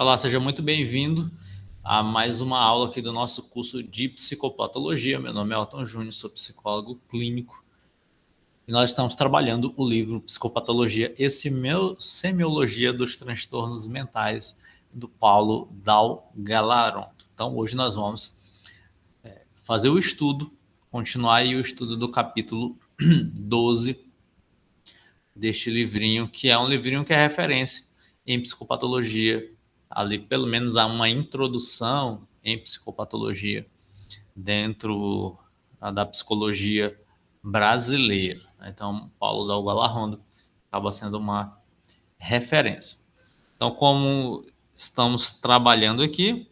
Olá, seja muito bem-vindo a mais uma aula aqui do nosso curso de psicopatologia. Meu nome é Elton Júnior, sou psicólogo clínico e nós estamos trabalhando o livro Psicopatologia e Semiologia dos Transtornos Mentais do Paulo Dalgalarón. Então, hoje nós vamos fazer o estudo, continuar aí o estudo do capítulo 12 deste livrinho, que é um livrinho que é referência em psicopatologia. Ali, pelo menos, há uma introdução em psicopatologia dentro da psicologia brasileira. Então, Paulo Dalgalarón acaba sendo uma referência. Então, como estamos trabalhando aqui,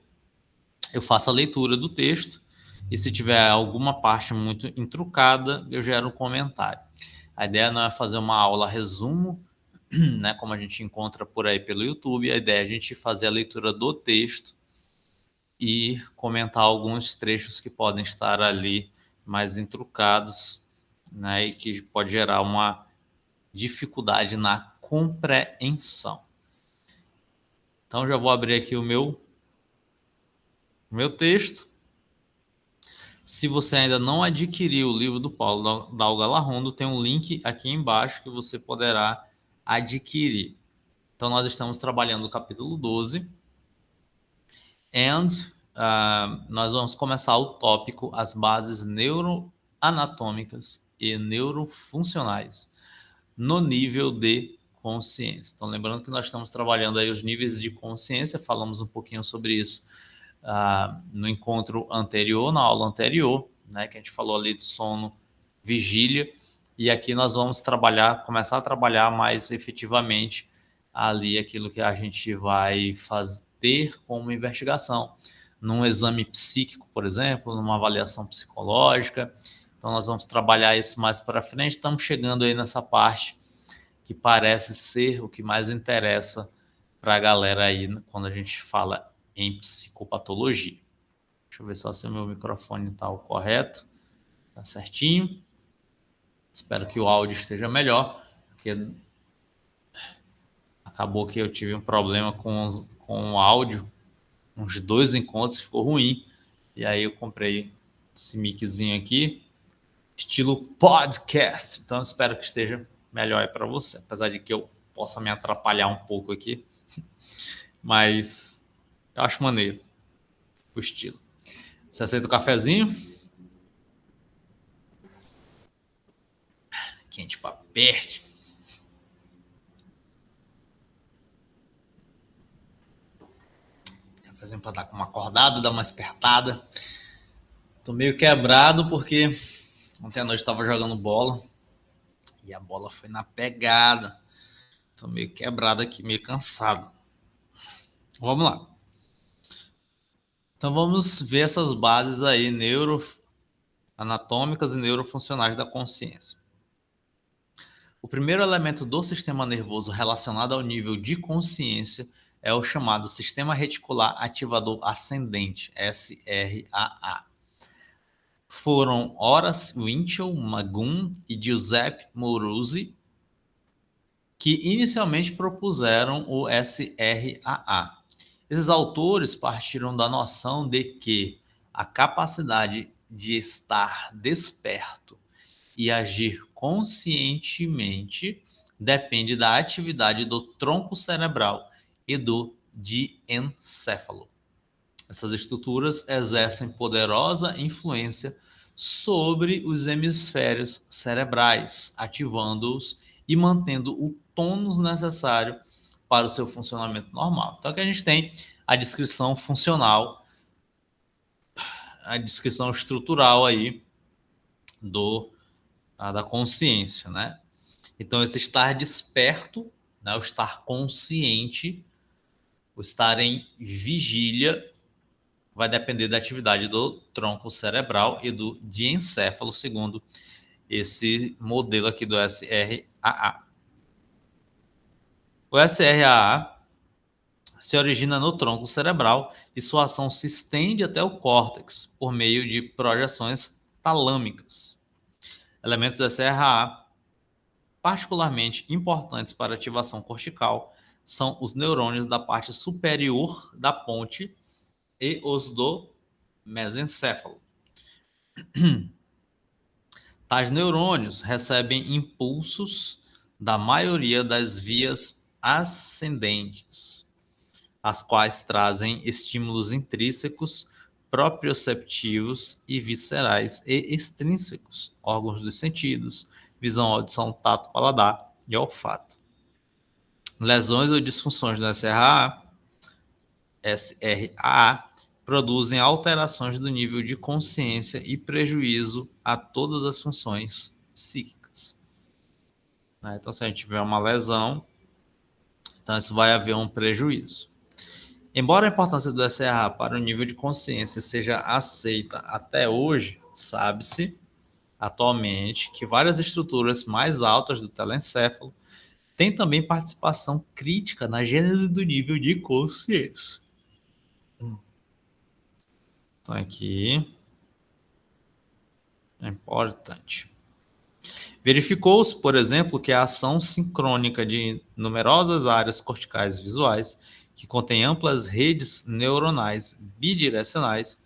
eu faço a leitura do texto e se tiver alguma parte muito intrucada, eu gero um comentário. A ideia não é fazer uma aula resumo, né, como a gente encontra por aí pelo YouTube. A ideia é a gente fazer a leitura do texto e comentar alguns trechos que podem estar ali mais intrucados, né, e que pode gerar uma dificuldade na compreensão. Então já vou abrir aqui o meu texto. Se você ainda não adquiriu o livro do Paulo Dalgalarón, tem um link aqui embaixo que você poderá adquirir. Então, nós estamos trabalhando o capítulo 12. Nós vamos começar o tópico as bases neuroanatômicas e neurofuncionais no nível de consciência. Então, lembrando que nós estamos trabalhando aí os níveis de consciência, falamos um pouquinho sobre isso no encontro anterior, na aula anterior, né, que a gente falou ali de sono, vigília, e aqui nós vamos começar a trabalhar mais efetivamente ali aquilo que a gente vai ter como investigação, num exame psíquico, por exemplo, numa avaliação psicológica. Então nós vamos trabalhar isso mais para frente. Estamos chegando aí nessa parte que parece ser o que mais interessa para a galera aí quando a gente fala em psicopatologia. Deixa eu ver só se o meu microfone está o correto. Está certinho. Espero que o áudio esteja melhor, porque acabou que eu tive um problema com o áudio. Uns 2 encontros ficou ruim. E aí eu comprei esse miczinho aqui, estilo podcast. Então espero que esteja melhor aí para você. Apesar de que eu possa me atrapalhar um pouco aqui. Mas eu acho maneiro o estilo. Você aceita o cafezinho? Quente pra perto. Cafezinho pra dar uma acordada, dar uma espertada. Tô meio quebrado porque ontem à noite estava jogando bola e a bola foi na pegada. Tô meio quebrado aqui, meio cansado. Vamos lá. Então vamos ver essas bases aí neuroanatômicas e neurofuncionais da consciência. O primeiro elemento do sistema nervoso relacionado ao nível de consciência é o chamado sistema reticular ativador ascendente, SRAA. Foram Horace Winchell, Magun e Giuseppe Morosi que inicialmente propuseram o SRAA. Esses autores partiram da noção de que a capacidade de estar desperto e agir conscientemente depende da atividade do tronco cerebral e do diencéfalo. Essas estruturas exercem poderosa influência sobre os hemisférios cerebrais, ativando-os e mantendo o tônus necessário para o seu funcionamento normal. Então aqui a gente tem a descrição funcional, a descrição estrutural aí da consciência, né? Então esse estar desperto, né, o estar consciente, o estar em vigília, vai depender da atividade do tronco cerebral e do diencéfalo, segundo esse modelo aqui do SRAA. O SRAA se origina no tronco cerebral e sua ação se estende até o córtex por meio de projeções talâmicas. Elementos do SRAA particularmente importantes para a ativação cortical são os neurônios da parte superior da ponte e os do mesencéfalo. Tais neurônios recebem impulsos da maioria das vias ascendentes, as quais trazem estímulos intrínsecos, proprioceptivos e viscerais e extrínsecos, órgãos dos sentidos, visão, audição, tato, paladar e olfato. Lesões ou disfunções do SRAA produzem alterações do nível de consciência e prejuízo a todas as funções psíquicas. Então, se a gente tiver uma lesão, então isso vai haver um prejuízo. Embora a importância do SRA para o nível de consciência seja aceita até hoje, sabe-se atualmente que várias estruturas mais altas do telencéfalo têm também participação crítica na gênese do nível de consciência. Então aqui é importante. Verificou-se, por exemplo, que a ação sincrônica de numerosas áreas corticais visuais, que contém amplas redes neuronais bidirecionais,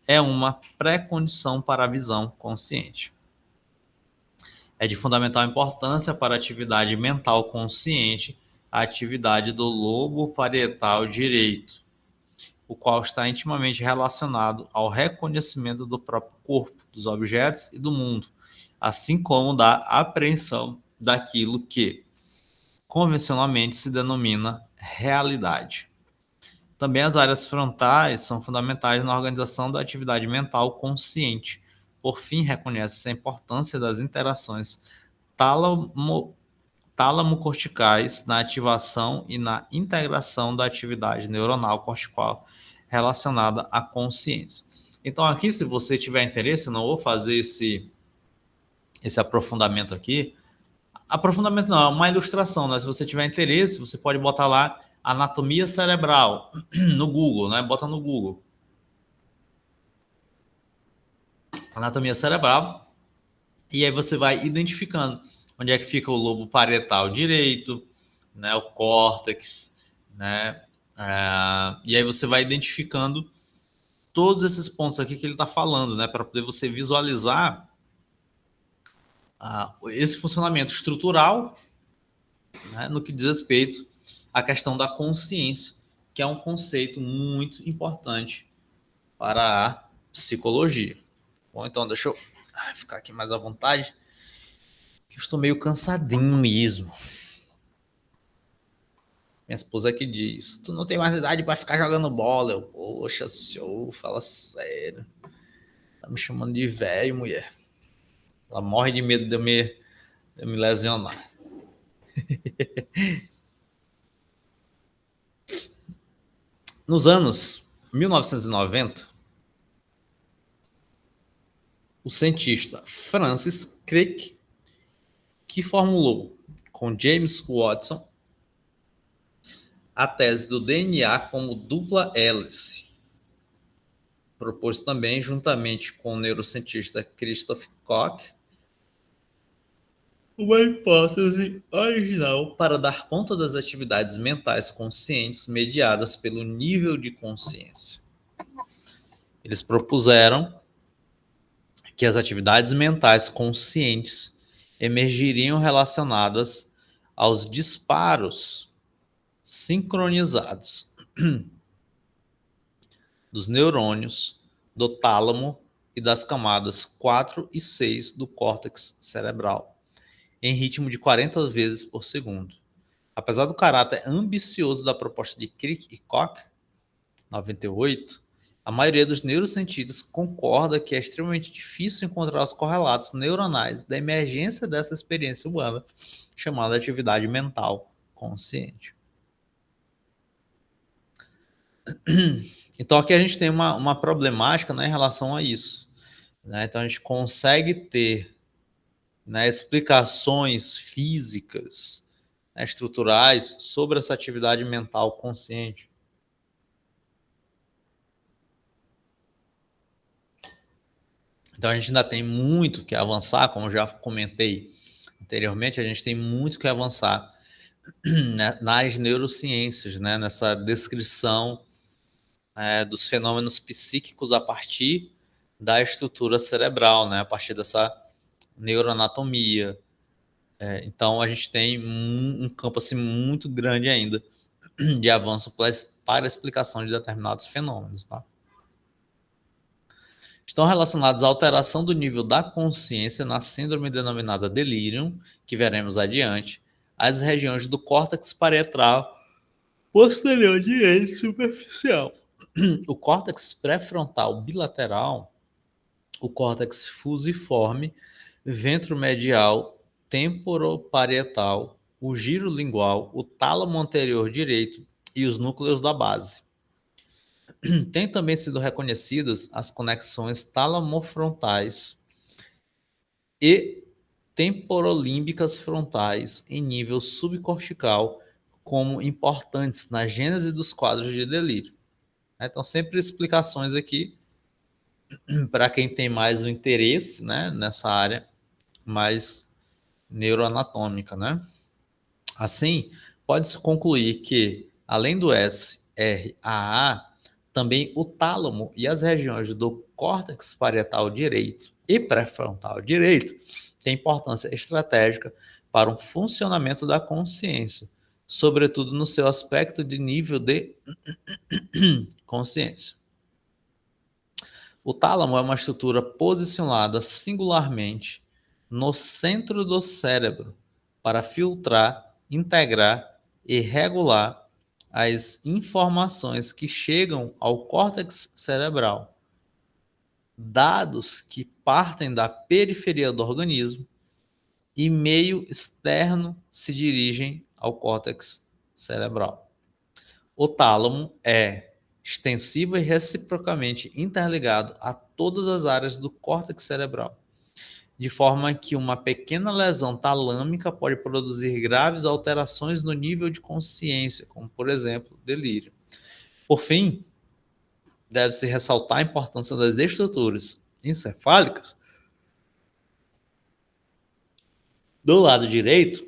é uma pré-condição para a visão consciente. É de fundamental importância para a atividade mental consciente a atividade do lobo parietal direito, o qual está intimamente relacionado ao reconhecimento do próprio corpo, dos objetos e do mundo, assim como da apreensão daquilo que convencionalmente se denomina realidade. Também as áreas frontais são fundamentais na organização da atividade mental consciente. Por fim, reconhece-se a importância das interações tálamo-corticais na ativação e na integração da atividade neuronal cortical relacionada à consciência. Então, aqui, se você tiver interesse, eu não vou fazer esse aprofundamento aqui. Aprofundamento não, é uma ilustração, né? Se você tiver interesse, você pode botar lá anatomia cerebral no Google, né? Bota no Google. Anatomia cerebral. E aí você vai identificando onde é que fica o lobo parietal direito, né? O córtex, né? E aí você vai identificando todos esses pontos aqui que ele está falando, né? Para poder você visualizar esse funcionamento estrutural, né, no que diz respeito à questão da consciência, que é um conceito muito importante para a psicologia. Bom, então deixa eu ficar aqui mais à vontade, que eu estou meio cansadinho mesmo. Minha esposa aqui diz, tu não tem mais idade para ficar jogando bola. Eu, poxa, senhor, fala sério. Tá me chamando de velho, mulher. Ela morre de medo de eu me lesionar. Nos anos 1990, o cientista Francis Crick, que formulou com James Watson a tese do DNA como dupla hélice, propôs também, juntamente com o neurocientista Christoph Koch, uma hipótese original para dar conta das atividades mentais conscientes mediadas pelo nível de consciência. Eles propuseram que as atividades mentais conscientes emergiriam relacionadas aos disparos sincronizados dos neurônios, do tálamo e das camadas 4 e 6 do córtex cerebral, em ritmo de 40 vezes por segundo. Apesar do caráter ambicioso da proposta de Crick e Koch, 98, a maioria dos neurocientistas concorda que é extremamente difícil encontrar os correlatos neuronais da emergência dessa experiência humana, chamada atividade mental consciente. Então aqui a gente tem uma problemática, né, em relação a isso, né? Então a gente consegue ter, né, explicações físicas, né, estruturais sobre essa atividade mental consciente. Então a gente ainda tem muito que avançar, como eu já comentei anteriormente, a gente tem muito que avançar nas neurociências, né, nessa descrição dos fenômenos psíquicos a partir da estrutura cerebral, né, a partir dessa neuroanatomia. Então, a gente tem um campo assim, muito grande ainda de avanço para a explicação de determinados fenômenos. Tá? Estão relacionados à alteração do nível da consciência na síndrome denominada delirium, que veremos adiante, as regiões do córtex parietal posterior direito superficial. O córtex pré-frontal bilateral, o córtex fusiforme, ventromedial, temporoparietal, o giro lingual, o tálamo anterior direito e os núcleos da base. Tem também sido reconhecidas as conexões talamofrontais e temporolímbicas frontais em nível subcortical como importantes na gênese dos quadros de delírio. Então, sempre explicações aqui para quem tem mais o interesse, né, nessa área mais neuroanatômica, né? Assim, pode-se concluir que, além do SRAA, também o tálamo e as regiões do córtex parietal direito e pré-frontal direito têm importância estratégica para o funcionamento da consciência, sobretudo no seu aspecto de nível de consciência. O tálamo é uma estrutura posicionada singularmente no centro do cérebro para filtrar, integrar e regular as informações que chegam ao córtex cerebral, dados que partem da periferia do organismo e meio externo se dirigem ao córtex cerebral. O tálamo é extensivo e reciprocamente interligado a todas as áreas do córtex cerebral, de forma que uma pequena lesão talâmica pode produzir graves alterações no nível de consciência, como, por exemplo, delírio. Por fim, deve-se ressaltar a importância das estruturas encefálicas do lado direito,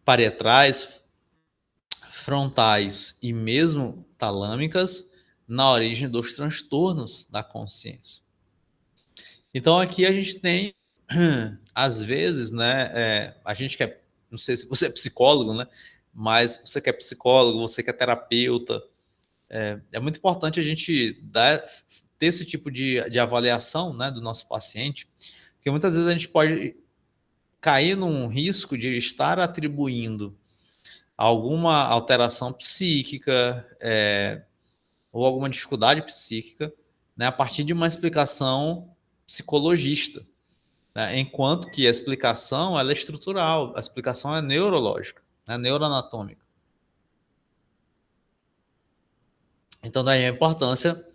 parietrais, frontais e mesmo talâmicas, na origem dos transtornos da consciência. Então aqui a gente tem, às vezes, né, a gente que é, não sei se você é psicólogo, né, mas você que é psicólogo, você que é terapeuta, é muito importante a gente ter esse tipo de avaliação, né, do nosso paciente, porque muitas vezes a gente pode cair num risco de estar atribuindo alguma alteração psíquica, ou alguma dificuldade psíquica, né, a partir de uma explicação psicologista, né, enquanto que a explicação ela é estrutural, a explicação é neurológica, né, neuroanatômica. Então, daí a importância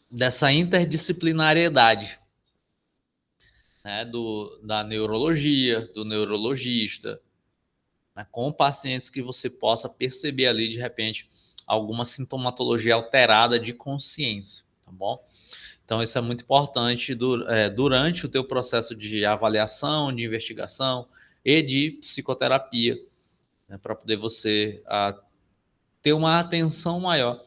dessa interdisciplinariedade, né, da neurologia, do neurologista, né, com pacientes que você possa perceber ali, de repente, alguma sintomatologia alterada de consciência, tá bom? Então, isso é muito importante durante o teu processo de avaliação, de investigação e de psicoterapia, né, para poder você ter uma atenção maior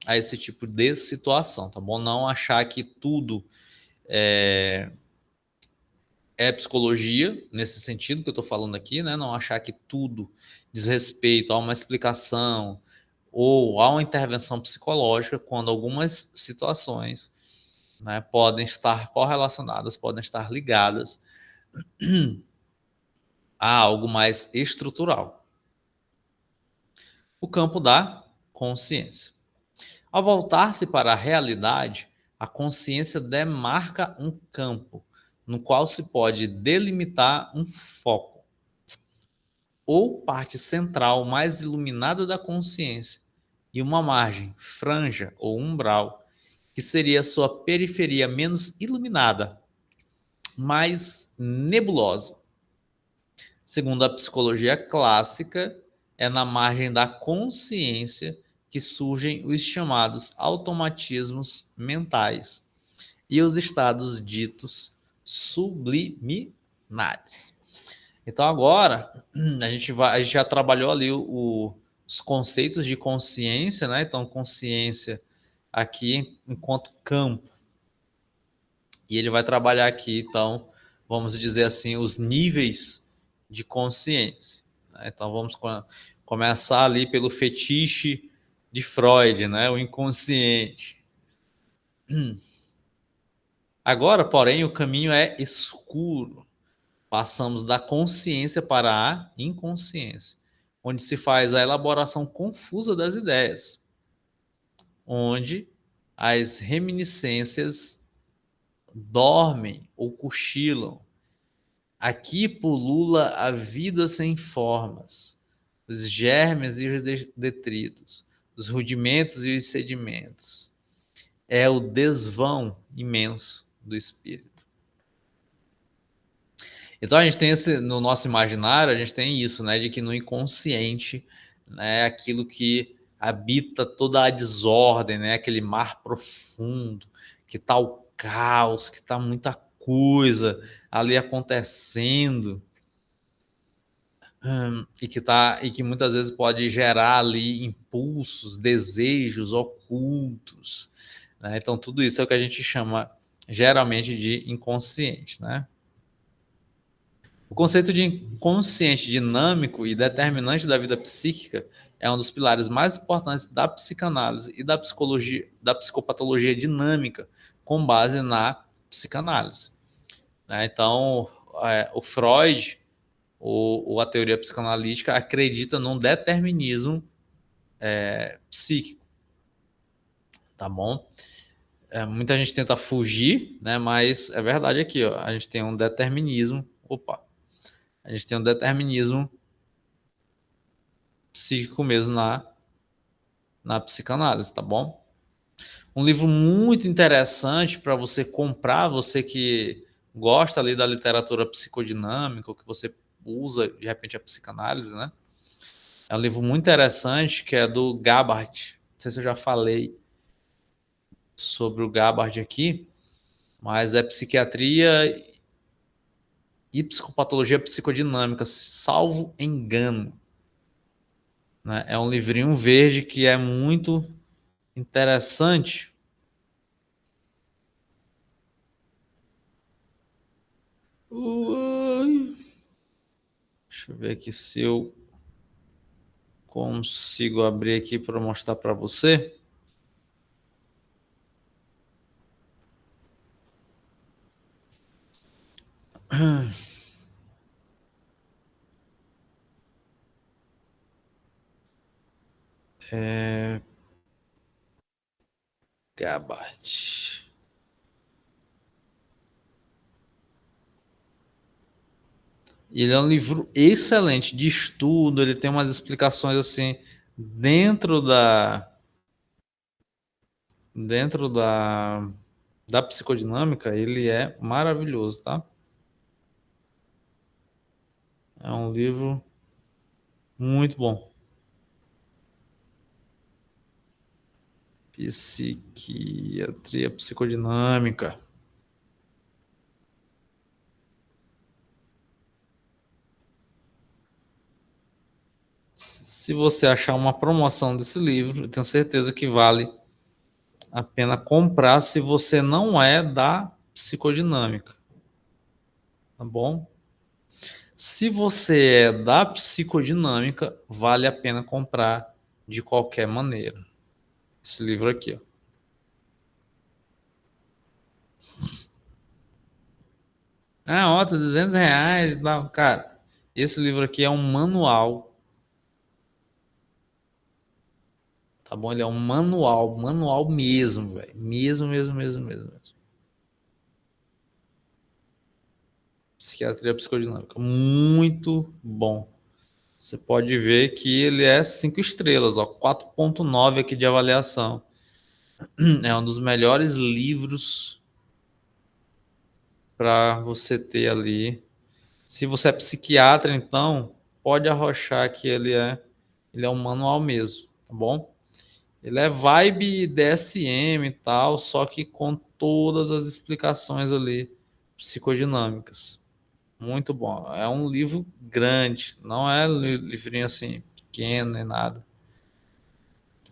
a esse tipo de situação, tá bom? Não achar que tudo é psicologia, nesse sentido que eu estou falando aqui, né? Não achar que tudo diz respeito a uma explicação ou a uma intervenção psicológica, quando algumas situações, né, podem estar correlacionadas, podem estar ligadas a algo mais estrutural. O campo da consciência. Ao voltar-se para a realidade, a consciência demarca um campo no qual se pode delimitar um foco, ou parte central mais iluminada da consciência, e uma margem, franja ou umbral, que seria sua periferia menos iluminada, mais nebulosa. Segundo a psicologia clássica, é na margem da consciência que surgem os chamados automatismos mentais e os estados ditos subliminares. Então agora a gente já trabalhou ali os conceitos de consciência, né? Então consciência aqui enquanto campo. E ele vai trabalhar aqui, então, vamos dizer assim, os níveis de consciência, né? Então vamos começar ali pelo fetiche de Freud, né? O inconsciente. Agora, porém, o caminho é escuro. Passamos da consciência para a inconsciência, onde se faz a elaboração confusa das ideias, onde as reminiscências dormem ou cochilam. Aqui pulula a vida sem formas, os germes e os detritos, os rudimentos e os sedimentos. É o desvão imenso do espírito. Então a gente tem no nosso imaginário, a gente tem isso, né, de que no inconsciente, né, aquilo que habita toda a desordem, né, aquele mar profundo, que tá o caos, que tá muita coisa ali acontecendo, e que muitas vezes pode gerar ali impulsos, desejos ocultos, né? Então tudo isso é o que a gente chama geralmente de inconsciente, né? O conceito de inconsciente dinâmico e determinante da vida psíquica é um dos pilares mais importantes da psicanálise e da psicologia, da psicopatologia dinâmica, com base na psicanálise, né? Então, o Freud, ou a teoria psicanalítica, acredita num determinismo psíquico, tá bom? Muita gente tenta fugir, né? Mas é verdade aqui, ó, a gente tem um determinismo, a gente tem um determinismo psíquico mesmo na psicanálise, tá bom? Um livro muito interessante para você comprar, você que gosta ali da literatura psicodinâmica, ou que você usa de repente a psicanálise, né? É um livro muito interessante que é do Gabbard. Não sei se eu já falei sobre o Gabbard aqui, mas é Psiquiatria e Psicopatologia Psicodinâmica, salvo engano, né? É um livrinho verde que é muito interessante. Deixa eu ver aqui se eu consigo abrir aqui para mostrar para você. Gabbard. Ele é um livro excelente de estudo, ele tem umas explicações assim dentro da psicodinâmica, ele é maravilhoso, tá? É um livro muito bom. Psiquiatria psicodinâmica. Se você achar uma promoção desse livro, eu tenho certeza que vale a pena comprar se você não é da psicodinâmica, tá bom? Se você é da psicodinâmica, vale a pena comprar de qualquer maneira. Esse livro aqui, ó. Ah, ó, tá R$200. Não, cara, esse livro aqui é um manual, tá bom? Ele é um manual, manual mesmo, velho. Mesmo, mesmo, mesmo, mesmo, mesmo. Psiquiatria psicodinâmica. Muito bom. Você pode ver que ele é 5 estrelas, ó, 4,9 aqui de avaliação. É um dos melhores livros para você ter ali. Se você é psiquiatra, então, pode arrochar que ele é um manual mesmo, tá bom? Ele é vibe DSM e tal, só que com todas as explicações ali psicodinâmicas. Muito bom. É um livro grande, não é livrinho assim, pequeno nem nada.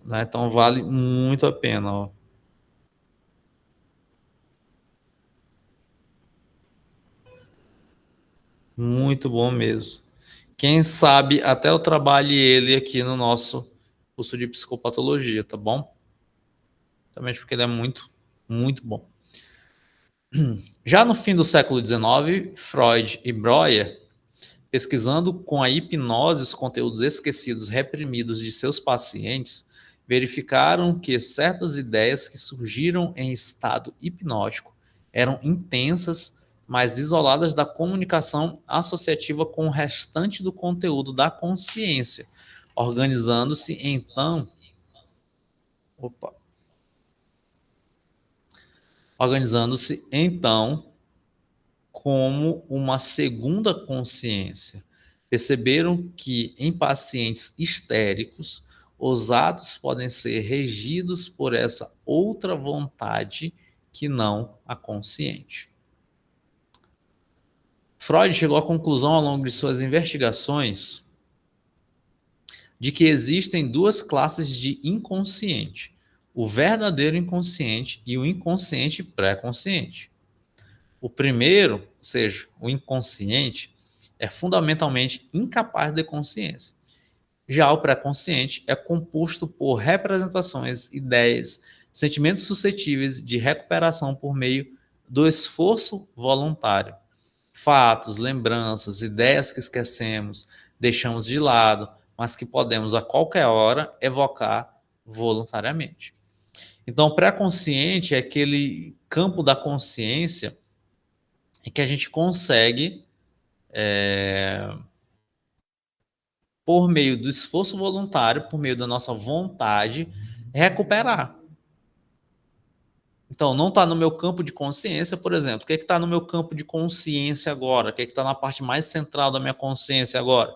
Né? Então vale muito a pena. Ó. Muito bom mesmo. Quem sabe até eu trabalhe ele aqui no nosso curso de psicopatologia, tá bom? Também porque ele é muito, muito bom. Já no fim do século XIX, Freud e Breuer, pesquisando com a hipnose os conteúdos esquecidos reprimidos de seus pacientes, verificaram que certas ideias que surgiram em estado hipnótico eram intensas, mas isoladas da comunicação associativa com o restante do conteúdo da consciência, organizando-se então, opa, organizando-se então como uma segunda consciência. Perceberam que em pacientes histéricos, os atos podem ser regidos por essa outra vontade que não a consciente. Freud chegou à conclusão ao longo de suas investigações de que existem duas classes de inconsciente: o verdadeiro inconsciente e o inconsciente pré-consciente. O primeiro, ou seja, o inconsciente, é fundamentalmente incapaz de consciência. Já o pré-consciente é composto por representações, ideias, sentimentos suscetíveis de recuperação por meio do esforço voluntário. Fatos, lembranças, ideias que esquecemos, deixamos de lado, mas que podemos a qualquer hora evocar voluntariamente. Então, o pré-consciente é aquele campo da consciência em que a gente consegue, por meio do esforço voluntário, por meio da nossa vontade, recuperar. Então, não está no meu campo de consciência, por exemplo. O que está no meu campo de consciência agora? O que está na parte mais central da minha consciência agora?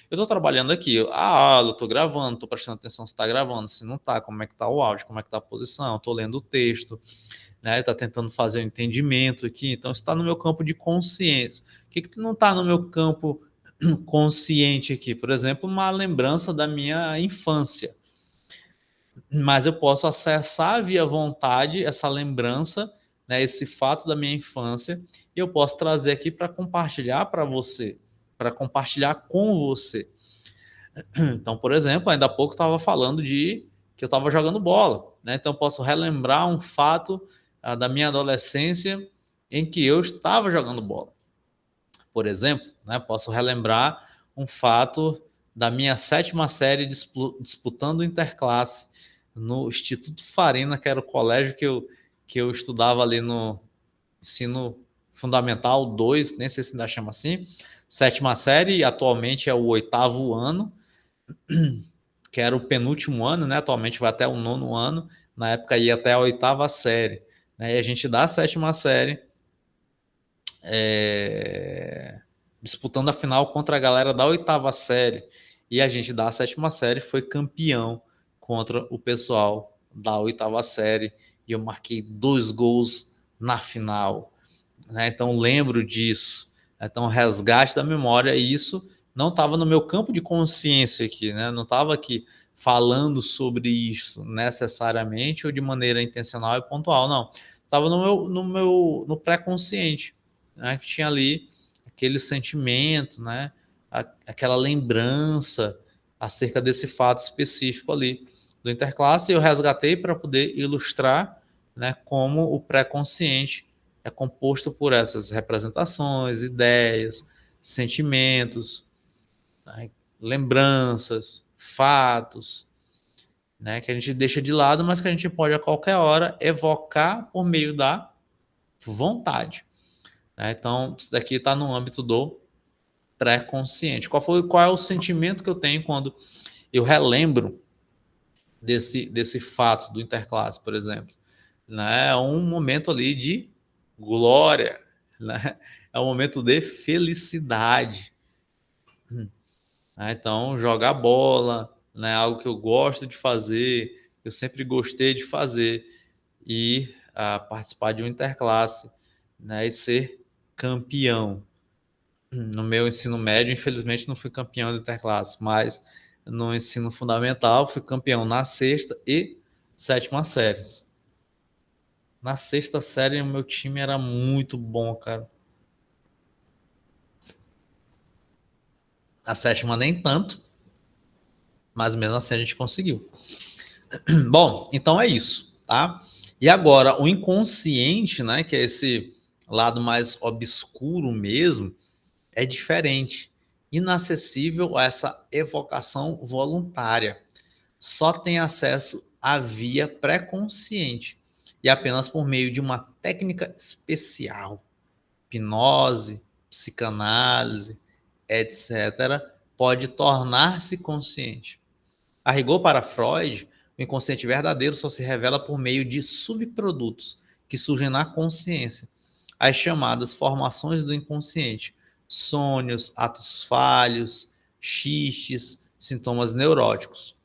Eu estou trabalhando aqui, a aula, estou gravando, estou prestando atenção se está gravando, se não está, como é que está o áudio, como é que está a posição, estou lendo o texto, né? Está tentando fazer o entendimento aqui. Então, isso está no meu campo de consciência. O que não está no meu campo consciente aqui? Por exemplo, uma lembrança da minha infância. Mas eu posso acessar via vontade essa lembrança, né, esse fato da minha infância, e eu posso trazer aqui para compartilhar para você, para compartilhar com você. Então, por exemplo, ainda há pouco estava falando de que eu estava jogando bola, né? Então, eu posso relembrar um fato da minha adolescência em que eu estava jogando bola. Por exemplo, né, posso relembrar um fato da minha sétima série disputando interclasse no Instituto Farina, que era o colégio que eu estudava ali no ensino fundamental 2, nem sei se ainda chama assim, sétima série, atualmente é o oitavo ano, que era o penúltimo ano, né? Atualmente vai até o nono ano, na época ia até a oitava série. Né? E a gente dá a sétima série disputando a final contra a galera da oitava série. E a gente da sétima série foi campeão contra o pessoal da oitava série. E eu marquei 2 gols na final. Né? Então lembro disso. Então, resgate da memória, e isso não estava no meu campo de consciência aqui, né? Não estava aqui falando sobre isso necessariamente ou de maneira intencional e pontual, não. Estava no pré-consciente, né? Que tinha ali aquele sentimento, né? Aquela lembrança acerca desse fato específico ali do interclasse, e eu resgatei para poder ilustrar, né, como o pré-consciente é composto por essas representações, ideias, sentimentos, né, lembranças, fatos, né, que a gente deixa de lado, mas que a gente pode a qualquer hora evocar por meio da vontade. Né? Então, isso daqui está no âmbito do pré-consciente. Qual é o sentimento que eu tenho quando eu relembro desse fato do interclasse, por exemplo? Né? É um momento ali de glória, né? É um momento de felicidade. Né? Então, jogar bola, né? Algo que eu gosto de fazer, eu sempre gostei de fazer, e participar de um interclasse, né? E ser campeão. No meu ensino médio, infelizmente, não fui campeão de interclasse, mas no ensino fundamental fui campeão na sexta e sétima séries. Na sexta série, o meu time era muito bom, cara. A sétima nem tanto, mas mesmo assim a gente conseguiu. Bom, então é isso, tá? E agora, o inconsciente, né, que é esse lado mais obscuro mesmo, é diferente. Inacessível a essa evocação voluntária. Só tem acesso à via pré-consciente e apenas por meio de uma técnica especial, hipnose, psicanálise, etc., pode tornar-se consciente. A rigor para Freud, o inconsciente verdadeiro só se revela por meio de subprodutos que surgem na consciência, as chamadas formações do inconsciente, sonhos, atos falhos, xistes, sintomas neuróticos.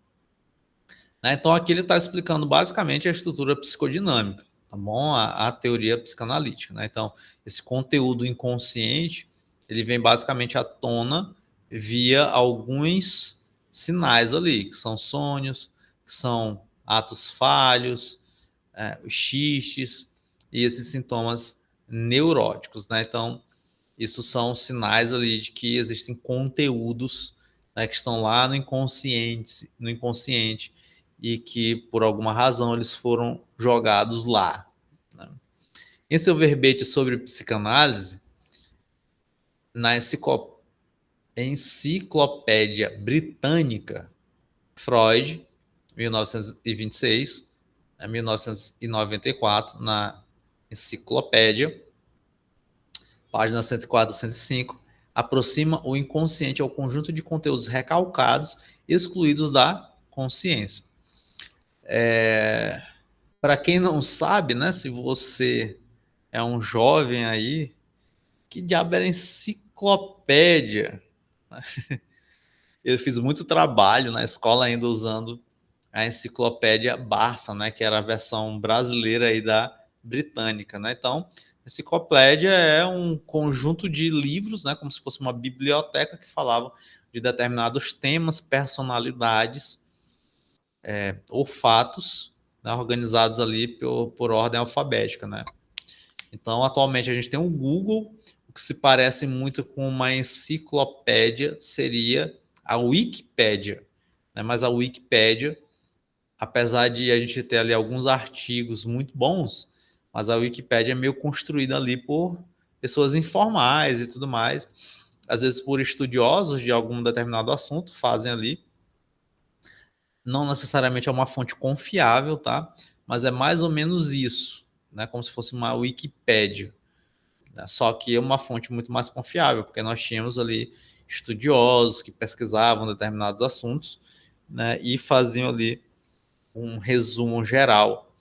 Né? Então, aqui ele está explicando basicamente a estrutura psicodinâmica, tá bom? A teoria psicanalítica. Né? Então, esse conteúdo inconsciente, ele vem basicamente à tona via alguns sinais ali, que são sonhos, que são atos falhos, os xistes e esses sintomas neuróticos. Né? Então, isso são sinais ali de que existem conteúdos, né, que estão lá no inconsciente e que por alguma razão eles foram jogados lá. Né? Em seu verbete sobre psicanálise, na Enciclopédia Britânica, Freud, 1926, 1994, na enciclopédia, página 104 a 105, aproxima o inconsciente ao conjunto de conteúdos recalcados, excluídos da consciência. Para quem não sabe, né, se você é um jovem aí, que diabo era enciclopédia? Eu fiz muito trabalho na escola ainda usando a enciclopédia Barça, né, que era a versão brasileira aí da britânica, né? Então, enciclopédia é um conjunto de livros, né, como se fosse uma biblioteca que falavam de determinados temas, personalidades, ou fatos, né, organizados ali por ordem alfabética, né? Então, atualmente a gente tem o Google, o que se parece muito com uma enciclopédia seria a Wikipédia, né? Mas a Wikipédia, apesar de a gente ter ali alguns artigos muito bons, mas a Wikipédia é meio construída ali por pessoas informais e tudo mais, às vezes por estudiosos de algum determinado assunto, fazem ali. Não necessariamente é uma fonte confiável, tá? Mas é mais ou menos isso, né? Como se fosse uma Wikipédia, né? Só que é uma fonte muito mais confiável, porque nós tínhamos ali estudiosos que pesquisavam determinados assuntos, né? E faziam ali um resumo geral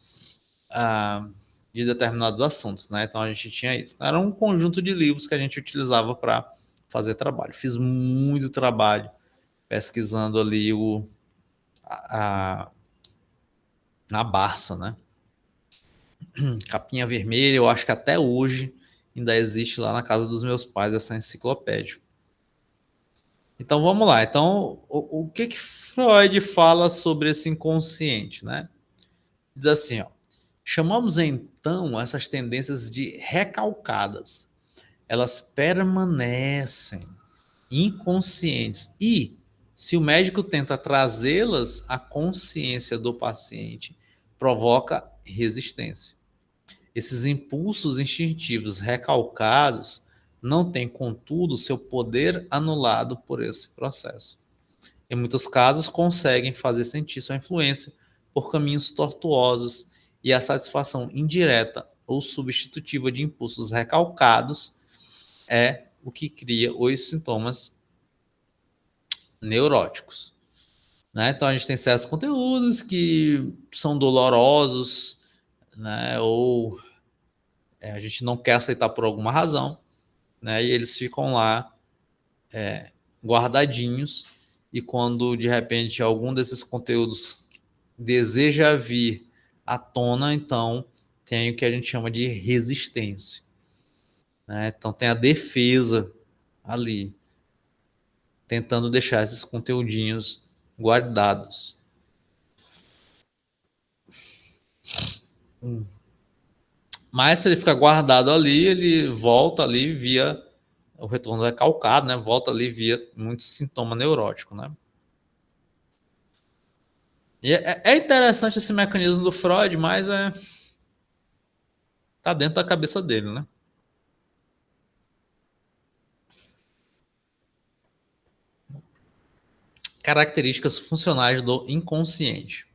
de determinados assuntos, né? Então a gente tinha isso. Era um conjunto de livros que a gente utilizava para fazer trabalho. Fiz muito trabalho pesquisando ali na Barça, né? Capinha vermelha, eu acho que até hoje ainda existe lá na casa dos meus pais essa enciclopédia. Então vamos lá. Então, o que Freud fala sobre esse inconsciente, né? Diz assim, ó, chamamos então essas tendências de recalcadas. Elas permanecem inconscientes e, se o médico tenta trazê-las à consciência do paciente, provoca resistência. Esses impulsos instintivos recalcados não têm, contudo, seu poder anulado por esse processo. Em muitos casos, conseguem fazer sentir sua influência por caminhos tortuosos e a satisfação indireta ou substitutiva de impulsos recalcados é o que cria os sintomas neuróticos. Né? Então, a gente tem certos conteúdos que são dolorosos, né? Ou a gente não quer aceitar por alguma razão, né? E eles ficam lá guardadinhos, e quando de repente algum desses conteúdos deseja vir à tona, então tem o que a gente chama de resistência. Né? Então tem a defesa ali, tentando deixar esses conteúdinhos guardados. Mas se ele fica guardado ali, ele volta ali via o retorno recalcado, né? Volta ali via muito sintoma neurótico, né? E é interessante esse mecanismo do Freud, mas tá dentro da cabeça dele, né? Características funcionais do inconsciente.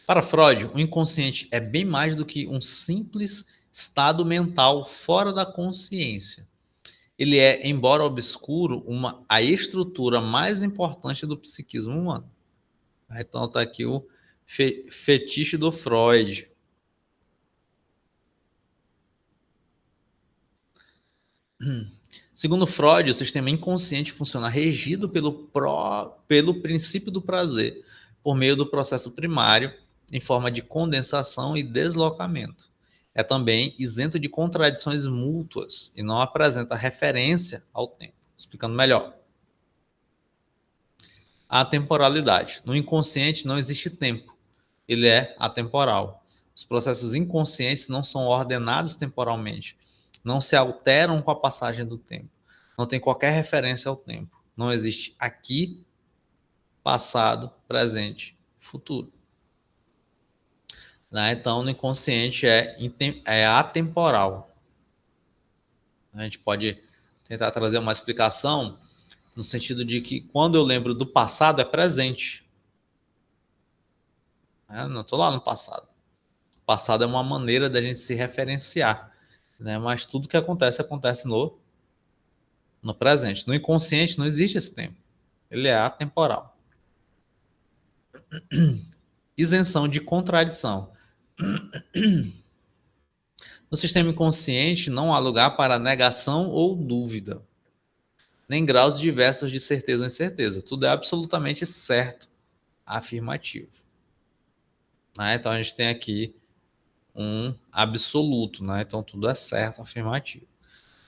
Para Freud, o inconsciente é bem mais do que um simples estado mental fora da consciência. Ele é, embora obscuro, a estrutura mais importante do psiquismo humano. Então está aqui o fetiche do Freud. Segundo Freud, o sistema inconsciente funciona regido pelo princípio do prazer, por meio do processo primário, em forma de condensação e deslocamento. É também isento de contradições mútuas e não apresenta referência ao tempo. Explicando melhor. A temporalidade. No inconsciente não existe tempo. Ele é atemporal. Os processos inconscientes não são ordenados temporalmente. Não se alteram com a passagem do tempo. Não tem qualquer referência ao tempo. Não existe aqui, passado, presente, futuro. Né? Então, no inconsciente é atemporal. A gente pode tentar trazer uma explicação no sentido de que quando eu lembro do passado é presente. Não estou lá no passado. O passado é uma maneira da gente se referenciar, né? Mas tudo que acontece no presente. No inconsciente não existe esse tempo. Ele é atemporal. Isenção de contradição. No sistema inconsciente não há lugar para negação ou dúvida, nem graus diversos de certeza ou incerteza. Tudo é absolutamente certo, afirmativo. Então a gente tem aqui um absoluto, né? Então tudo é certo, afirmativo.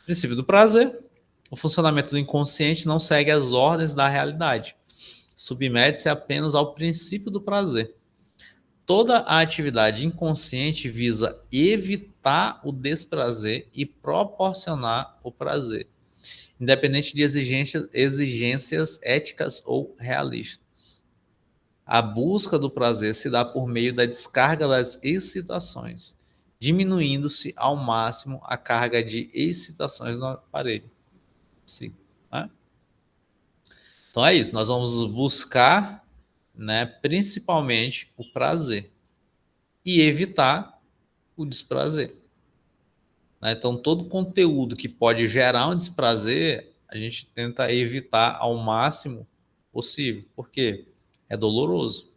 Princípio do prazer. O funcionamento do inconsciente não segue as ordens da realidade. Submete-se apenas ao princípio do prazer. Toda a atividade inconsciente visa evitar o desprazer e proporcionar o prazer, independente de exigências éticas ou realistas. A busca do prazer se dá por meio da descarga das excitações, diminuindo-se ao máximo a carga de excitações no aparelho. Sim, né? Então é isso, nós vamos buscar, né, principalmente o prazer e evitar o desprazer. Né? Então todo conteúdo que pode gerar um desprazer, a gente tenta evitar ao máximo possível, porque é doloroso.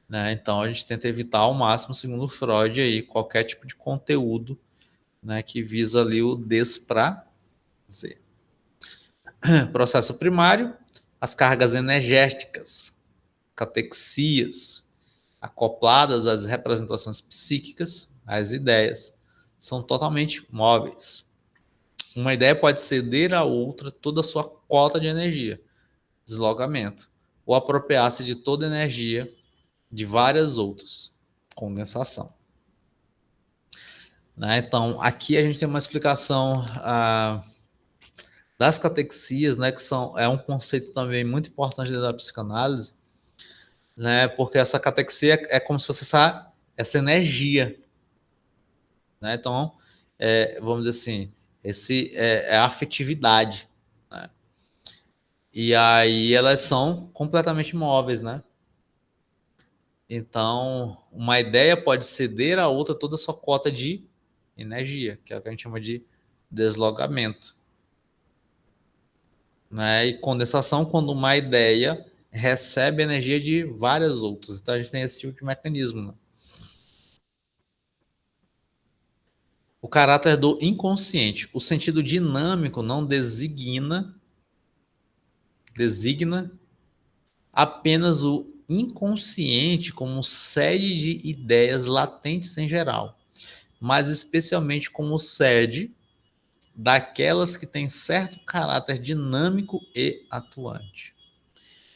Né? Então a gente tenta evitar ao máximo, segundo Freud, aí, qualquer tipo de conteúdo, né, que visa ali o desprazer. Processo primário, as cargas energéticas, catexias, acopladas às representações psíquicas, às ideias, são totalmente móveis. Uma ideia pode ceder a outra toda a sua cota de energia, deslocamento, ou apropriar-se de toda a energia de várias outras, condensação. Né? Então, aqui a gente tem uma explicação das catexias, né, que é um conceito também muito importante dentro da psicanálise, né, porque essa catexia é como se fosse essa energia. Né? Então, vamos dizer assim, esse é a afetividade. Né? E aí elas são completamente móveis, né? Então, uma ideia pode ceder a outra toda a sua cota de energia, que é o que a gente chama de deslocamento. Né? E condensação, quando uma ideia recebe energia de várias outras. Então, a gente tem esse tipo de mecanismo. Né? O caráter do inconsciente. O sentido dinâmico não designa apenas o inconsciente como sede de ideias latentes em geral, mas especialmente como sede daquelas que têm certo caráter dinâmico e atuante.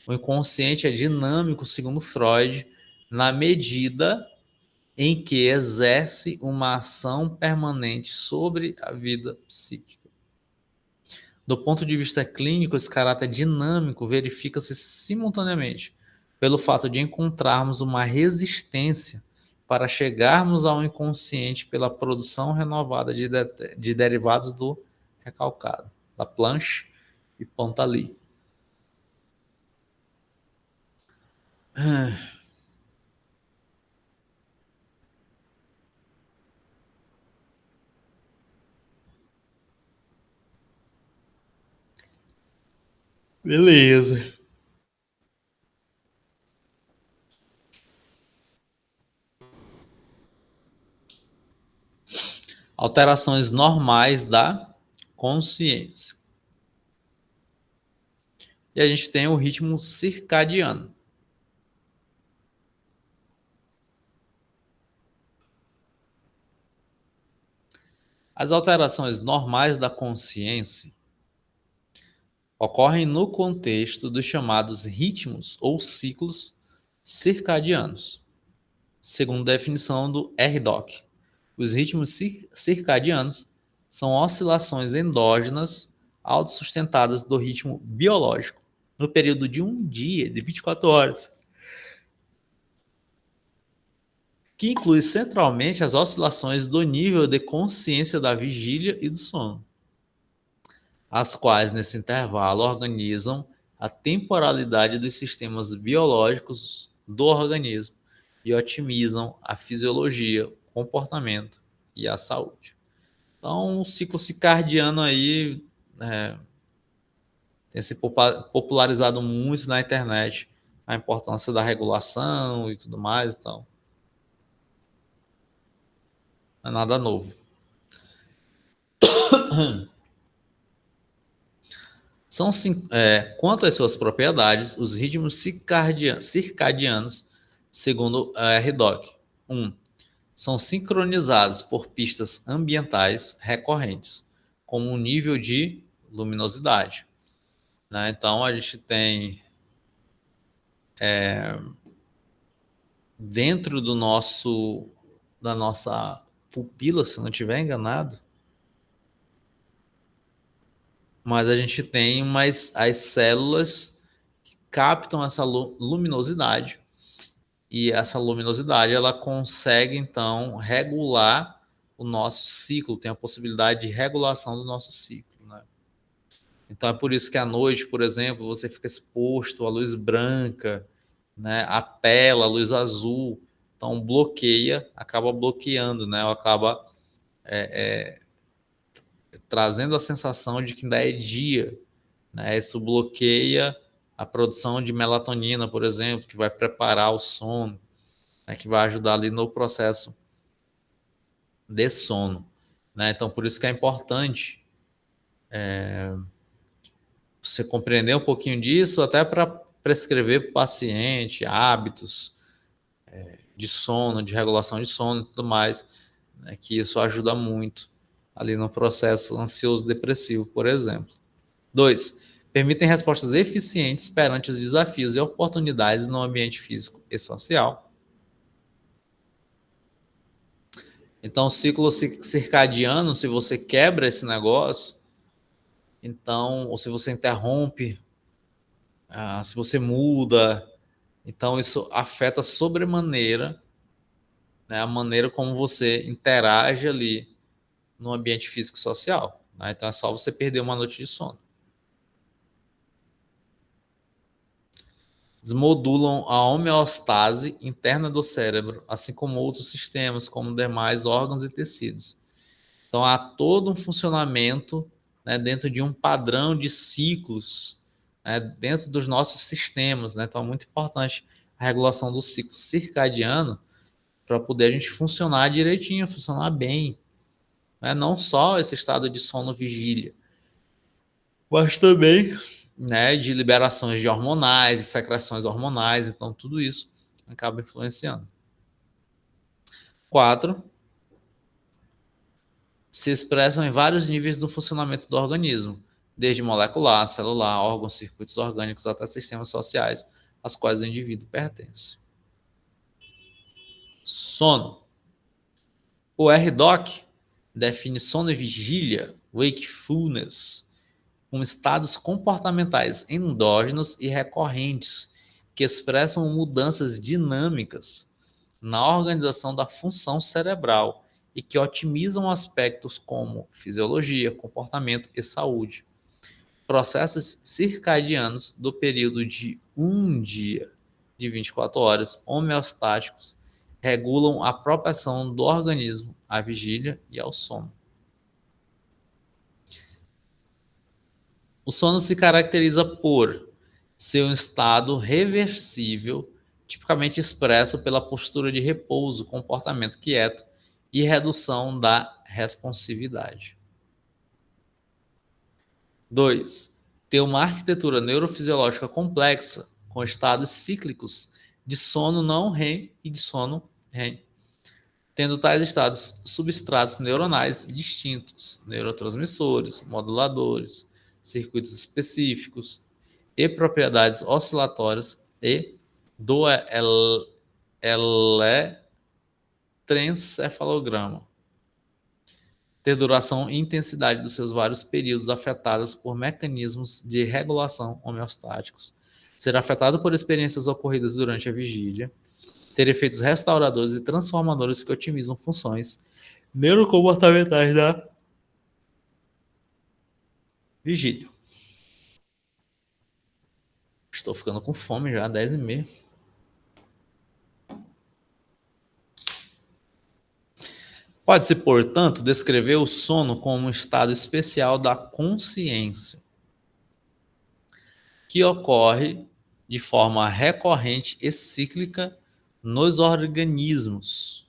O inconsciente é dinâmico, segundo Freud, na medida em que exerce uma ação permanente sobre a vida psíquica. Do ponto de vista clínico, esse caráter dinâmico verifica-se simultaneamente pelo fato de encontrarmos uma resistência para chegarmos ao inconsciente pela produção renovada de derivados do recalcado, da planche e Pontalí. Beleza. Alterações normais da consciência. E a gente tem o ritmo circadiano. As alterações normais da consciência ocorrem no contexto dos chamados ritmos ou ciclos circadianos, segundo a definição do RDoC. Os ritmos circadianos são oscilações endógenas autossustentadas do ritmo biológico no período de um dia de 24 horas, que inclui centralmente as oscilações do nível de consciência da vigília e do sono, as quais, nesse intervalo, organizam a temporalidade dos sistemas biológicos do organismo e otimizam a fisiologia, o comportamento e a saúde. Então, o ciclo circadiano aí tem se popularizado muito na internet, a importância da regulação e tudo mais, então não é nada novo. Quanto às suas propriedades, os ritmos circadianos, segundo a RDoC, 1. São sincronizados por pistas ambientais recorrentes, como um nível de luminosidade. Né? Então, a gente tem dentro da nossa pupila, se não estiver enganado, mas a gente tem as células que captam essa luminosidade, e essa luminosidade ela consegue então regular o nosso ciclo, tem a possibilidade de regulação do nosso ciclo, né? Então é por isso que à noite, por exemplo, você fica exposto à luz branca, né, à tela, à luz azul, então acaba bloqueando, né, acaba trazendo a sensação de que ainda é dia, né? Isso bloqueia a produção de melatonina, por exemplo, que vai preparar o sono, né? Que vai ajudar ali no processo de sono, né? Então, por isso que é importante você compreender um pouquinho disso, até para prescrever para o paciente hábitos de sono, de regulação de sono e tudo mais, né? Que isso ajuda muito ali no processo ansioso-depressivo, por exemplo. 2. Permitem respostas eficientes perante os desafios e oportunidades no ambiente físico e social. Então, o ciclo circadiano, se você quebra esse negócio, então, ou se você interrompe, se você muda, então isso afeta sobremaneira, né, a maneira como você interage ali no ambiente físico e social. Né? Então, é só você perder uma noite de sono. Desmodulam a homeostase interna do cérebro, assim como outros sistemas, como demais órgãos e tecidos. Então, há todo um funcionamento, né, dentro de um padrão de ciclos, né, dentro dos nossos sistemas. Né? Então, é muito importante a regulação do ciclo circadiano para poder a gente funcionar direitinho, funcionar bem. Né? Não só esse estado de sono-vigília, mas também, né, de liberações de hormonais, de secreções hormonais, então tudo isso acaba influenciando. 4. se expressam em vários níveis do funcionamento do organismo, desde molecular, celular, órgãos, circuitos orgânicos até sistemas sociais, aos quais o indivíduo pertence. Sono. O RDoC define sono e vigília, wakefulness, como estados comportamentais endógenos e recorrentes que expressam mudanças dinâmicas na organização da função cerebral e que otimizam aspectos como fisiologia, comportamento e saúde. Processos circadianos do período de um dia de 24 horas homeostáticos regulam a propensão do organismo à vigília e ao sono. O sono se caracteriza por ser um estado reversível, tipicamente expresso pela postura de repouso, comportamento quieto e redução da responsividade. 2. Ter uma arquitetura neurofisiológica complexa, com estados cíclicos de sono não REM e de sono REM, tendo tais estados substratos neuronais distintos, neurotransmissores, moduladores, circuitos específicos e propriedades oscilatórias e do eletroencefalograma. Ter duração e intensidade dos seus vários períodos afetadas por mecanismos de regulação homeostáticos. Ser afetado por experiências ocorridas durante a vigília. Ter efeitos restauradores e transformadores que otimizam funções neurocomportamentais da vigília. Estou ficando com fome já, 10h30. Pode-se, portanto, descrever o sono como um estado especial da consciência, que ocorre de forma recorrente e cíclica nos organismos.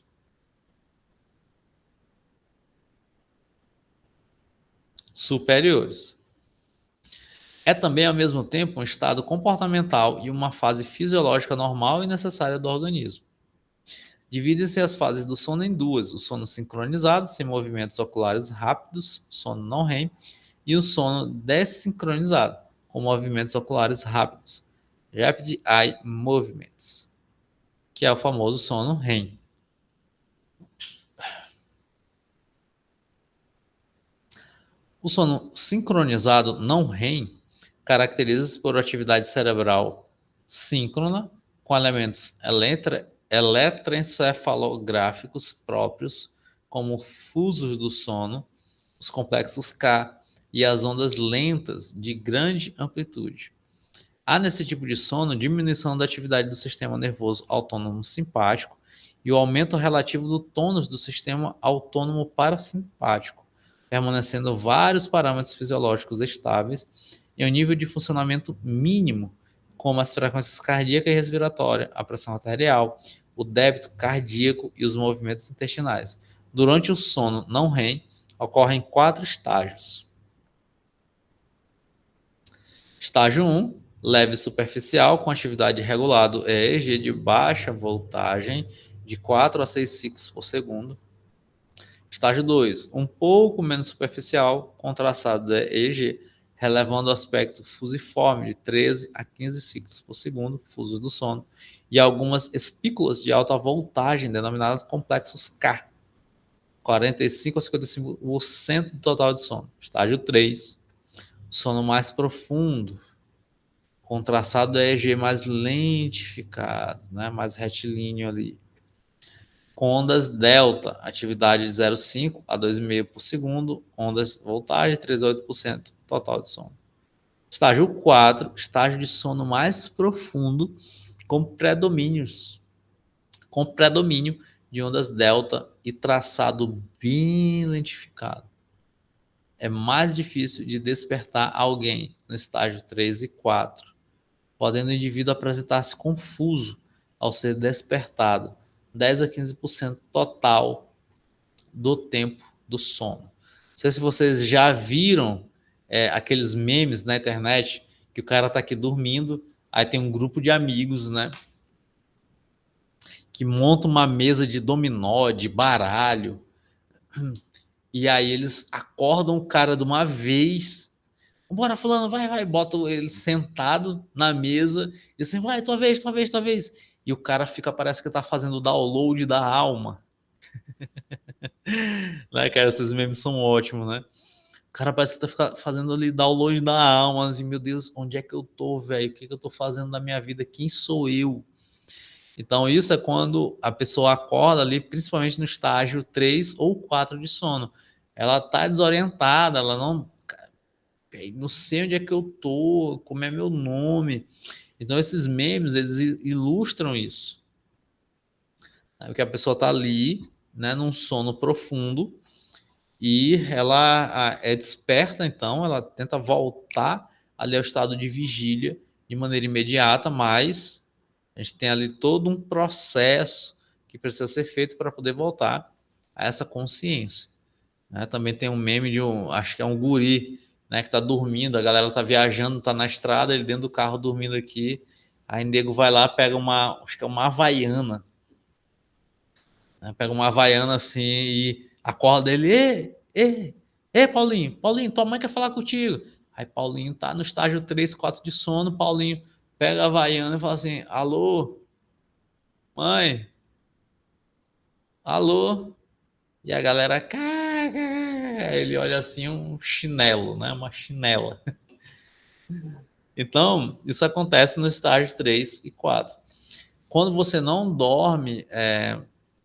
Superiores. É também, ao mesmo tempo, um estado comportamental e uma fase fisiológica normal e necessária do organismo. Dividem-se as fases do sono em duas: o sono sincronizado, sem movimentos oculares rápidos, sono não REM, e o sono desincronizado, com movimentos oculares rápidos, Rapid Eye Movements, que é o famoso sono REM. O sono sincronizado não REM caracteriza-se por atividade cerebral síncrona, com elementos eletroencefalográficos próprios, como fusos do sono, os complexos K e as ondas lentas de grande amplitude. Há nesse tipo de sono diminuição da atividade do sistema nervoso autônomo simpático e o aumento relativo do tônus do sistema autônomo parasimpático, permanecendo vários parâmetros fisiológicos estáveis em um nível de funcionamento mínimo, como as frequências cardíaca e respiratória, a pressão arterial, o débito cardíaco e os movimentos intestinais. Durante o sono não REM, ocorrem 4 estágios. Estágio 1, leve superficial, com atividade regulado EEG de baixa voltagem, de 4 a 6 ciclos por segundo. Estágio 2, um pouco menos superficial, com traçado EEG, relevando o aspecto fusiforme de 13 a 15 ciclos por segundo, fusos do sono, e algumas espículas de alta voltagem, denominadas complexos K, 45 a 55% do total de sono. Estágio 3, sono mais profundo, com traçado EEG mais lentificado, né, mais retilíneo ali, com ondas delta, atividade de 0,5 a 2,5 por segundo, ondas voltagem 3,8% total de sono. Estágio 4, estágio de sono mais profundo, com predomínio de ondas delta e traçado bem lentificado. É mais difícil de despertar alguém no estágio 3 e 4, podendo o indivíduo apresentar-se confuso ao ser despertado, 10 a 15% total do tempo do sono. Não sei se vocês já viram aqueles memes na internet que o cara tá aqui dormindo, aí tem um grupo de amigos, né, que monta uma mesa de dominó, de baralho, E aí eles acordam o cara de uma vez. Bora, fulano, vai. Botam ele sentado na mesa. E assim, vai, tua vez, tua vez, tua vez. E o cara fica, parece que tá fazendo o download da alma. Né, cara? Esses memes são ótimos, né? O cara parece que tá fazendo ali download da alma. Assim, meu Deus, onde é que eu tô, velho? O que eu tô fazendo na minha vida? Quem sou eu? Então, isso é quando a pessoa acorda ali, principalmente no estágio 3 ou 4 de sono. Ela tá desorientada, ela não sei onde é que eu tô, como é meu nome. Então, esses memes, eles ilustram isso. Porque a pessoa tá ali, né, num sono profundo, e ela é desperta, então ela tenta voltar ali ao estado de vigília de maneira imediata, mas a gente tem ali todo um processo que precisa ser feito para poder voltar a essa consciência. Né? Também tem um meme de acho que é um guri, né, que está dormindo, a galera está viajando, está na estrada, ele dentro do carro dormindo aqui, aí o nego vai lá, pega acho que é uma Havaiana, né? Pega uma Havaiana assim e acorda ele, Paulinho, tua mãe quer falar contigo. Aí Paulinho tá no estágio 3, 4 de sono, Paulinho pega a Havaiana e fala assim, alô, mãe, alô, e a galera, ele olha assim, um chinelo, né, uma chinela. Então, isso acontece no estágio 3 e 4. Quando você não dorme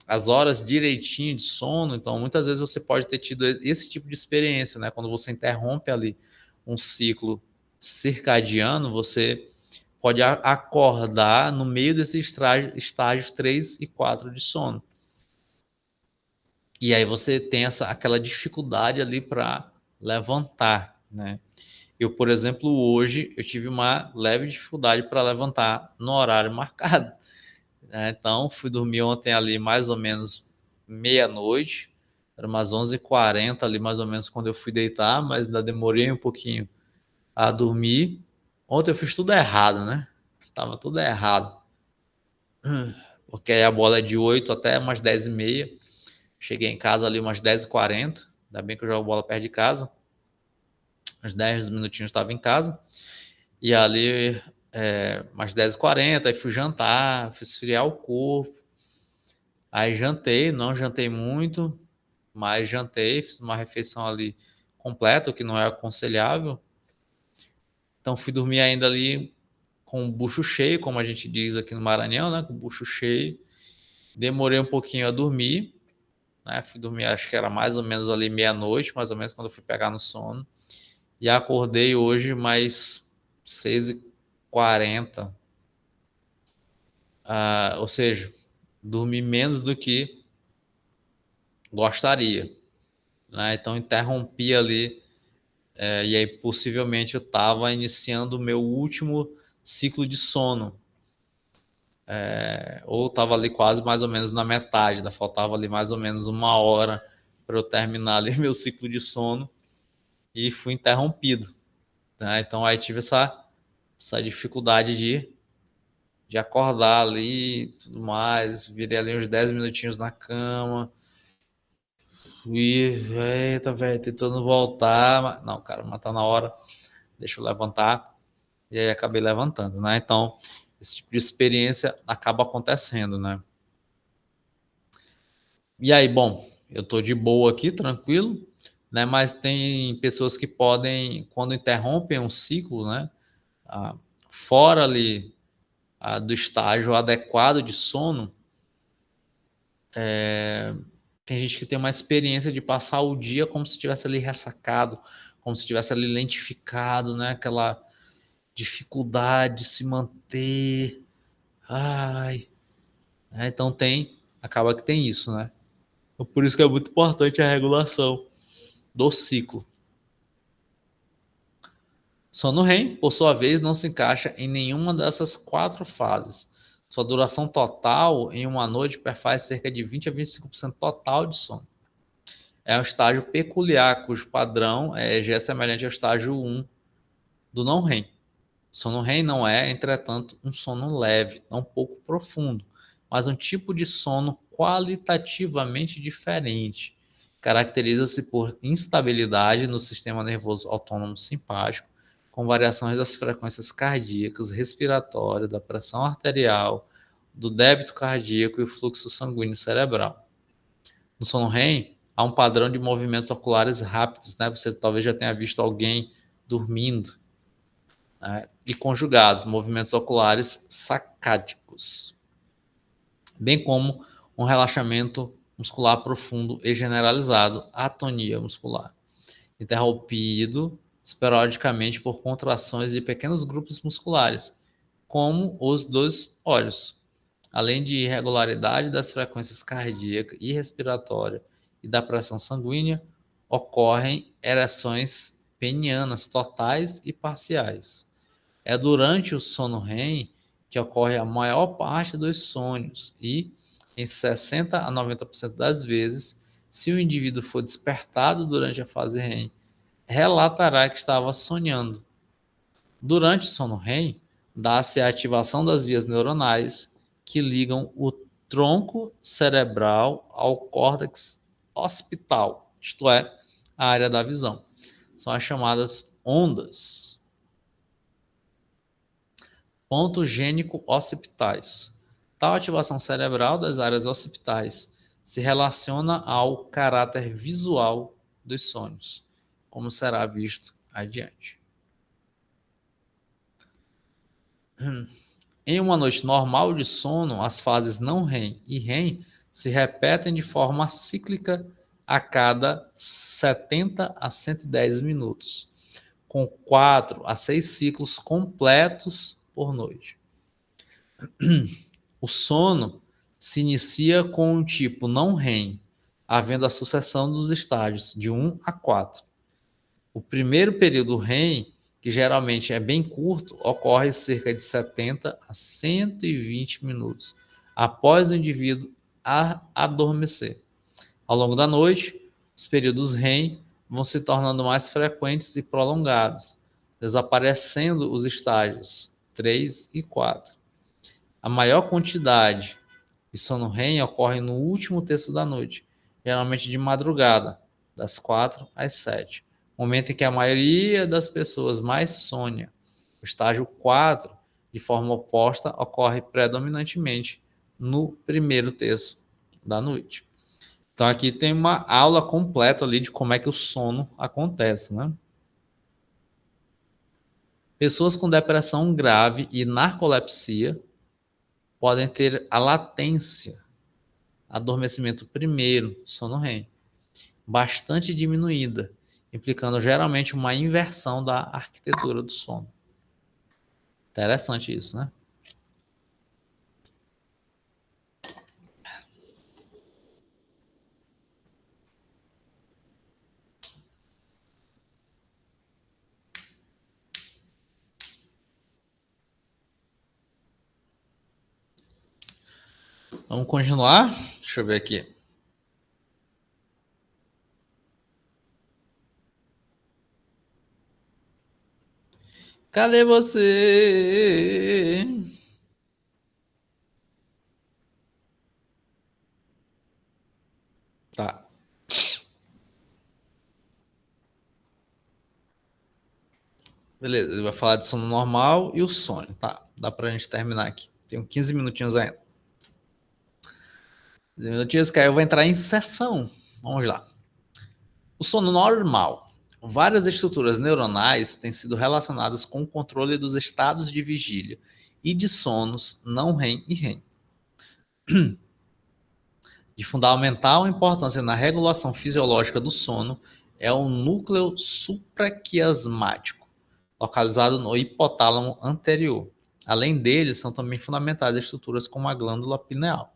as horas direitinho de sono, então muitas vezes você pode ter tido esse tipo de experiência, né? Quando você interrompe ali um ciclo circadiano, você pode acordar no meio desses estágios 3 e 4 de sono. E aí você tem aquela dificuldade ali para levantar, né? Eu, por exemplo, hoje eu tive uma leve dificuldade para levantar no horário marcado. Né? Então, fui dormir ontem ali mais ou menos meia-noite, era umas 11h40 ali mais ou menos quando eu fui deitar, mas ainda demorei um pouquinho a dormir. Ontem eu fiz tudo errado, né? Tava tudo errado. Porque aí a bola é de 8 até umas 10h30. Cheguei em casa ali umas 10h40. Ainda bem que eu jogo bola perto de casa. Uns 10 minutinhos estava em casa. E ali, umas 10h40, aí fui jantar, fui esfriar o corpo. Aí jantei, não jantei muito, mas jantei, fiz uma refeição ali completa, o que não é aconselhável. Então fui dormir ainda ali com o bucho cheio, como a gente diz aqui no Maranhão, né? Com o bucho cheio. Demorei um pouquinho a dormir, né? Fui dormir, acho que era mais ou menos ali meia-noite, mais ou menos quando eu fui pegar no sono. E acordei hoje mais 6h40. Ou seja, dormi menos do que gostaria. Né? Então interrompi ali, e aí possivelmente eu estava iniciando o meu último ciclo de sono. Ou estava ali quase mais ou menos na metade, ainda faltava ali mais ou menos uma hora para eu terminar ali meu ciclo de sono e fui interrompido. Né? Então aí tive essa dificuldade de acordar ali e tudo mais, virei ali uns 10 minutinhos na cama, e eita, velho, tentando voltar, mas, não, cara, mas tá na hora, deixa eu levantar, e aí acabei levantando, né? Então, esse tipo de experiência acaba acontecendo, né? E aí, bom, eu tô de boa aqui, tranquilo, né? Mas tem pessoas que podem, quando interrompem um ciclo, né? Ah, fora ali do estágio adequado de sono, tem gente que tem uma experiência de passar o dia como se estivesse ali ressacado, como se estivesse ali lentificado, né? Aquela dificuldade de se manter. Ai, né? Então acaba que tem isso, né? Então, por isso que é muito importante a regulação do ciclo. Sono REM, por sua vez, não se encaixa em nenhuma dessas 4 fases. Sua duração total em uma noite perfaz cerca de 20 a 25% total de sono. É um estágio peculiar, cujo padrão já é semelhante ao estágio 1 do não REM. Sono REM não é, entretanto, um sono leve, tão pouco profundo, mas um tipo de sono qualitativamente diferente, Caracteriza-se por instabilidade no sistema nervoso autônomo simpático, com variações das frequências cardíacas, respiratórias, da pressão arterial, do débito cardíaco e o fluxo sanguíneo cerebral. No sono REM, há um padrão de movimentos oculares rápidos, né? Você talvez já tenha visto alguém dormindo, né? E conjugados, movimentos oculares sacádicos, bem como um relaxamento muscular profundo e generalizado, atonia muscular, interrompido esporadicamente por contrações de pequenos grupos musculares, como os dos olhos, além de irregularidade das frequências cardíaca e respiratória e da pressão sanguínea, ocorrem ereções penianas totais e parciais. É durante o sono REM que ocorre a maior parte dos sonhos e, em 60 a 90% das vezes, se o indivíduo for despertado durante a fase REM, relatará que estava sonhando. Durante o sono REM, dá-se a ativação das vias neuronais que ligam o tronco cerebral ao córtex occipital, isto é, a área da visão. São as chamadas ondas pontogênico-occipitais. Tal ativação cerebral das áreas occipitais se relaciona ao caráter visual dos sonhos, como será visto adiante. Em uma noite normal de sono, as fases não REM e REM se repetem de forma cíclica a cada 70 a 110 minutos, com 4 a 6 ciclos completos por noite. O sono se inicia com um tipo não REM, havendo a sucessão dos estágios de 1 a 4. O primeiro período REM, que geralmente é bem curto, ocorre cerca de 70 a 120 minutos após o indivíduo adormecer. Ao longo da noite, os períodos REM vão se tornando mais frequentes e prolongados, desaparecendo os estágios 3 e 4. A maior quantidade de sono REM ocorre no último terço da noite, geralmente de madrugada, das 4 às 7, momento em que a maioria das pessoas mais sonha. O estágio 4, de forma oposta, ocorre predominantemente no primeiro terço da noite. Então aqui tem uma aula completa ali de como é que o sono acontece, né? Pessoas com depressão grave e narcolepsia podem ter a latência, adormecimento primeiro, sono REM, bastante diminuída, implicando geralmente uma inversão da arquitetura do sono. Interessante isso, né? Vamos continuar? Deixa eu ver aqui. Cadê você? Tá. Beleza, ele vai falar de sono normal e o sonho, tá? Dá pra gente terminar aqui. Tenho 15 minutinhos ainda. 15 minutinhos que aí eu vou entrar em sessão. Vamos lá. O sono normal. Várias estruturas neuronais têm sido relacionadas com o controle dos estados de vigília e de sonos não REM e REM. De fundamental importância na regulação fisiológica do sono é o núcleo supraquiasmático, localizado no hipotálamo anterior. Além dele, são também fundamentais estruturas como a glândula pineal,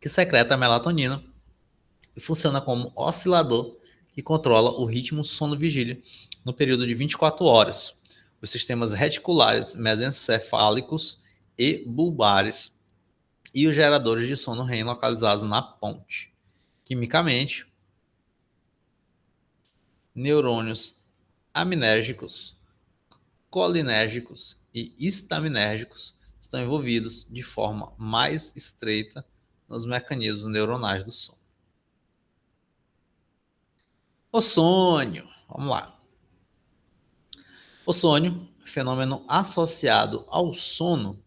que secreta a melatonina e funciona como oscilador que controla o ritmo sono-vigília no período de 24 horas. Os sistemas reticulares mesencefálicos e bulbares e os geradores de sono REM localizados na ponte. Quimicamente, neurônios aminérgicos, colinérgicos e histaminérgicos estão envolvidos de forma mais estreita nos mecanismos neuronais do sono. O sonho, vamos lá. O sonho, fenômeno associado ao sono,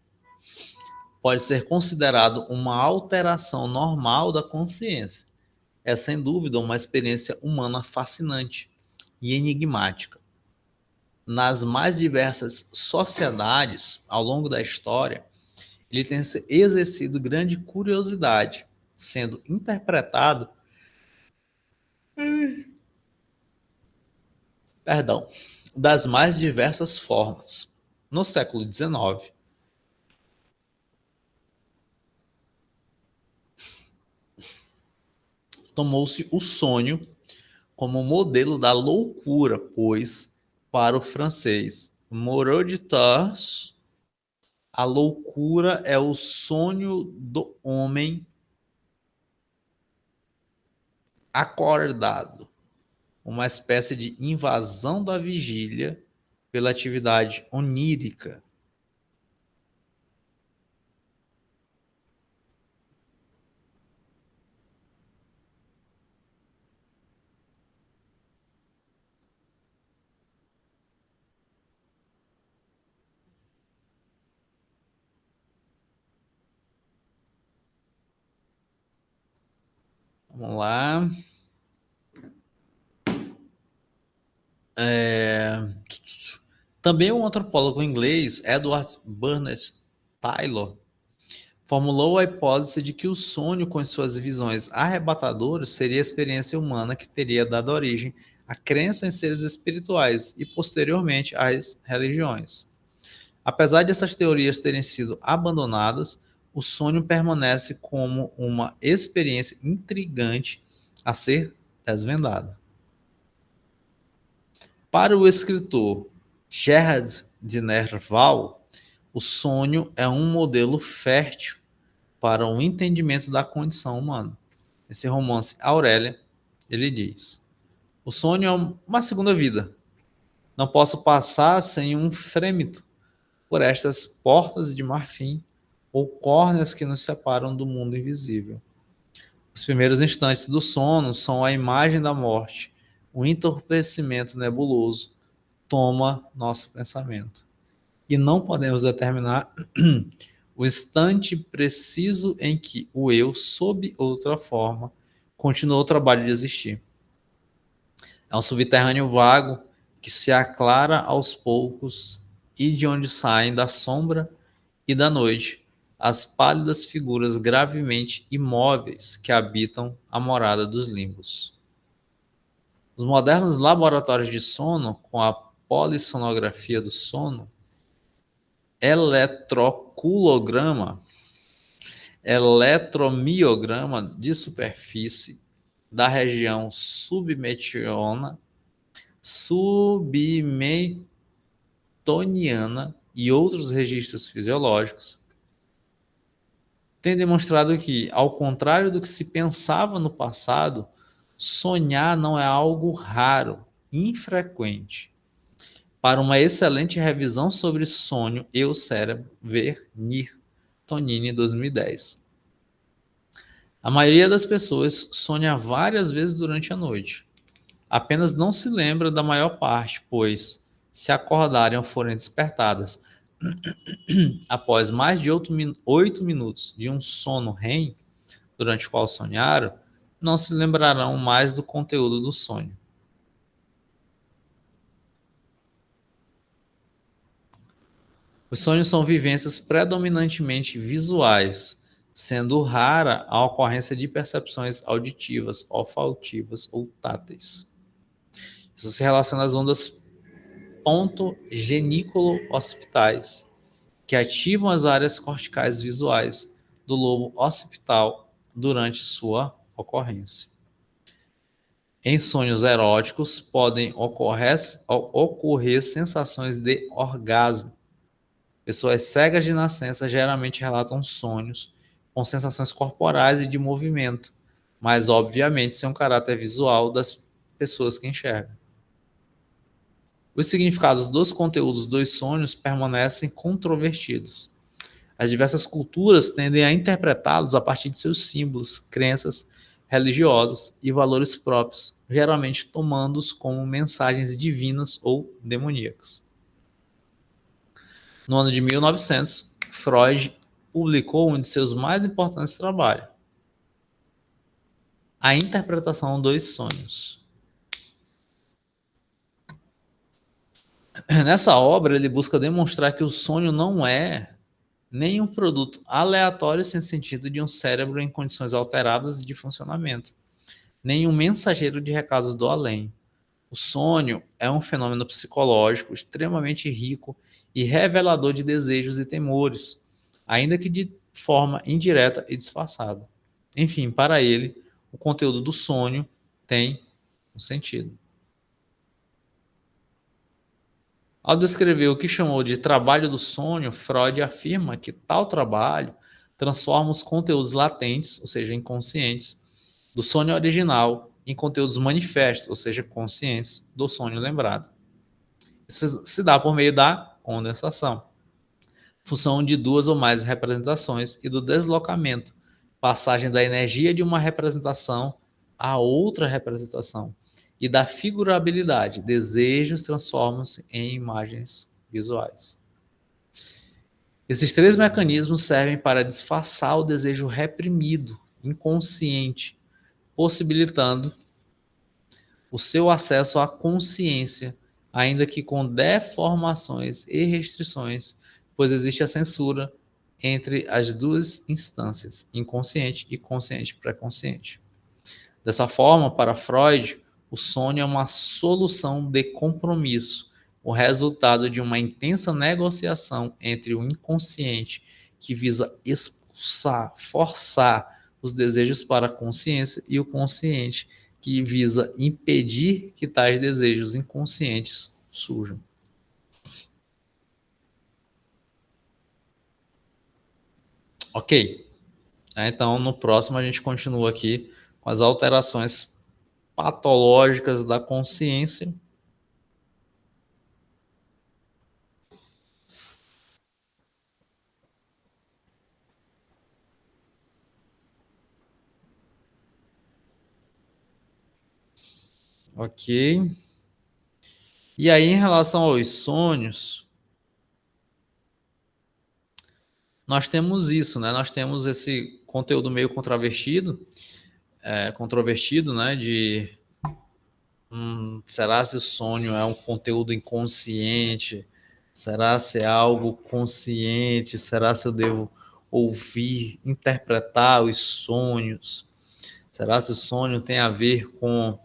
pode ser considerado uma alteração normal da consciência. É sem dúvida uma experiência humana fascinante e enigmática. Nas mais diversas sociedades ao longo da história, ele tem exercido grande curiosidade, sendo interpretado, perdão, das mais diversas formas. No século XIX, tomou-se o sonho como modelo da loucura, pois, para o francês Moreau de Tours, a loucura é o sonho do homem acordado, uma espécie de invasão da vigília pela atividade onírica. Vamos lá. Também o antropólogo inglês Edward Burnett Taylor formulou a hipótese de que o sonho, com suas visões arrebatadoras, seria a experiência humana que teria dado origem à crença em seres espirituais e, posteriormente, às religiões. Apesar de essas teorias terem sido abandonadas, o sonho permanece como uma experiência intrigante a ser desvendada. Para o escritor Gerard de Nerval, o sonho é um modelo fértil para o entendimento da condição humana. Esse romance Aurélia, ele diz: o sonho é uma segunda vida. Não posso passar sem um frêmito por estas portas de marfim ou córneas que nos separam do mundo invisível. Os primeiros instantes do sono são a imagem da morte. O entorpecimento nebuloso toma nosso pensamento. E não podemos determinar o instante preciso em que o eu, sob outra forma, continuou o trabalho de existir. É um subterrâneo vago que se aclara aos poucos e de onde saem da sombra e da noite as pálidas figuras gravemente imóveis que habitam a morada dos limbos. Os modernos laboratórios de sono, com a polissonografia do sono, eletroculograma, eletromiograma de superfície da região submetoniana e outros registros fisiológicos têm demonstrado que, ao contrário do que se pensava no passado, sonhar não é algo raro, infrequente. Para uma excelente revisão sobre sonho e o cérebro, ver Nir Tonini 2010. A maioria das pessoas sonha várias vezes durante a noite. Apenas não se lembra da maior parte, pois, se acordarem ou forem despertadas após mais de 8 minutos de um sono REM, durante o qual sonharam, não se lembrarão mais do conteúdo do sonho. Os sonhos são vivências predominantemente visuais, sendo rara a ocorrência de percepções auditivas, olfativas ou táteis. Isso se relaciona às ondas pontogenículo-occipitais, que ativam as áreas corticais visuais do lobo occipital durante sua ocorrência. Em sonhos eróticos, podem ocorrer sensações de orgasmo. Pessoas cegas de nascença geralmente relatam sonhos com sensações corporais e de movimento, mas obviamente sem um caráter visual das pessoas que enxergam. Os significados dos conteúdos dos sonhos permanecem controvertidos. As diversas culturas tendem a interpretá-los a partir de seus símbolos, crenças, religiosos e valores próprios, geralmente tomando-os como mensagens divinas ou demoníacas. No ano de 1900, Freud publicou um de seus mais importantes trabalhos, A Interpretação dos Sonhos. Nessa obra, ele busca demonstrar que o sonho não é nem um produto aleatório sem sentido de um cérebro em condições alteradas de funcionamento, nem um mensageiro de recados do além. O sonho é um fenômeno psicológico extremamente rico e revelador de desejos e temores, ainda que de forma indireta e disfarçada. Enfim, para ele, o conteúdo do sonho tem um sentido. Ao descrever o que chamou de trabalho do sonho, Freud afirma que tal trabalho transforma os conteúdos latentes, ou seja, inconscientes, do sonho original em conteúdos manifestos, ou seja, conscientes, do sonho lembrado. Isso se dá por meio da condensação, função de duas ou mais representações, e do deslocamento, passagem da energia de uma representação a outra representação, e da figurabilidade, desejos transformam-se em imagens visuais. Esses três mecanismos servem para disfarçar o desejo reprimido, inconsciente, possibilitando o seu acesso à consciência, ainda que com deformações e restrições, pois existe a censura entre as duas instâncias, inconsciente e consciente pré-consciente. Dessa forma, para Freud, o sonho é uma solução de compromisso, o resultado de uma intensa negociação entre o inconsciente, que visa expulsar, forçar os desejos para a consciência, e o consciente, que visa impedir que tais desejos inconscientes surjam. Ok. Então, no próximo a gente continua aqui com as alterações patológicas da consciência. Ok. E aí, em relação aos sonhos, nós temos isso, né? Nós temos esse conteúdo meio controvertido, né? De será se o sonho é um conteúdo inconsciente? Será se é algo consciente? Será se eu devo ouvir, interpretar os sonhos? Será se o sonho tem a ver com,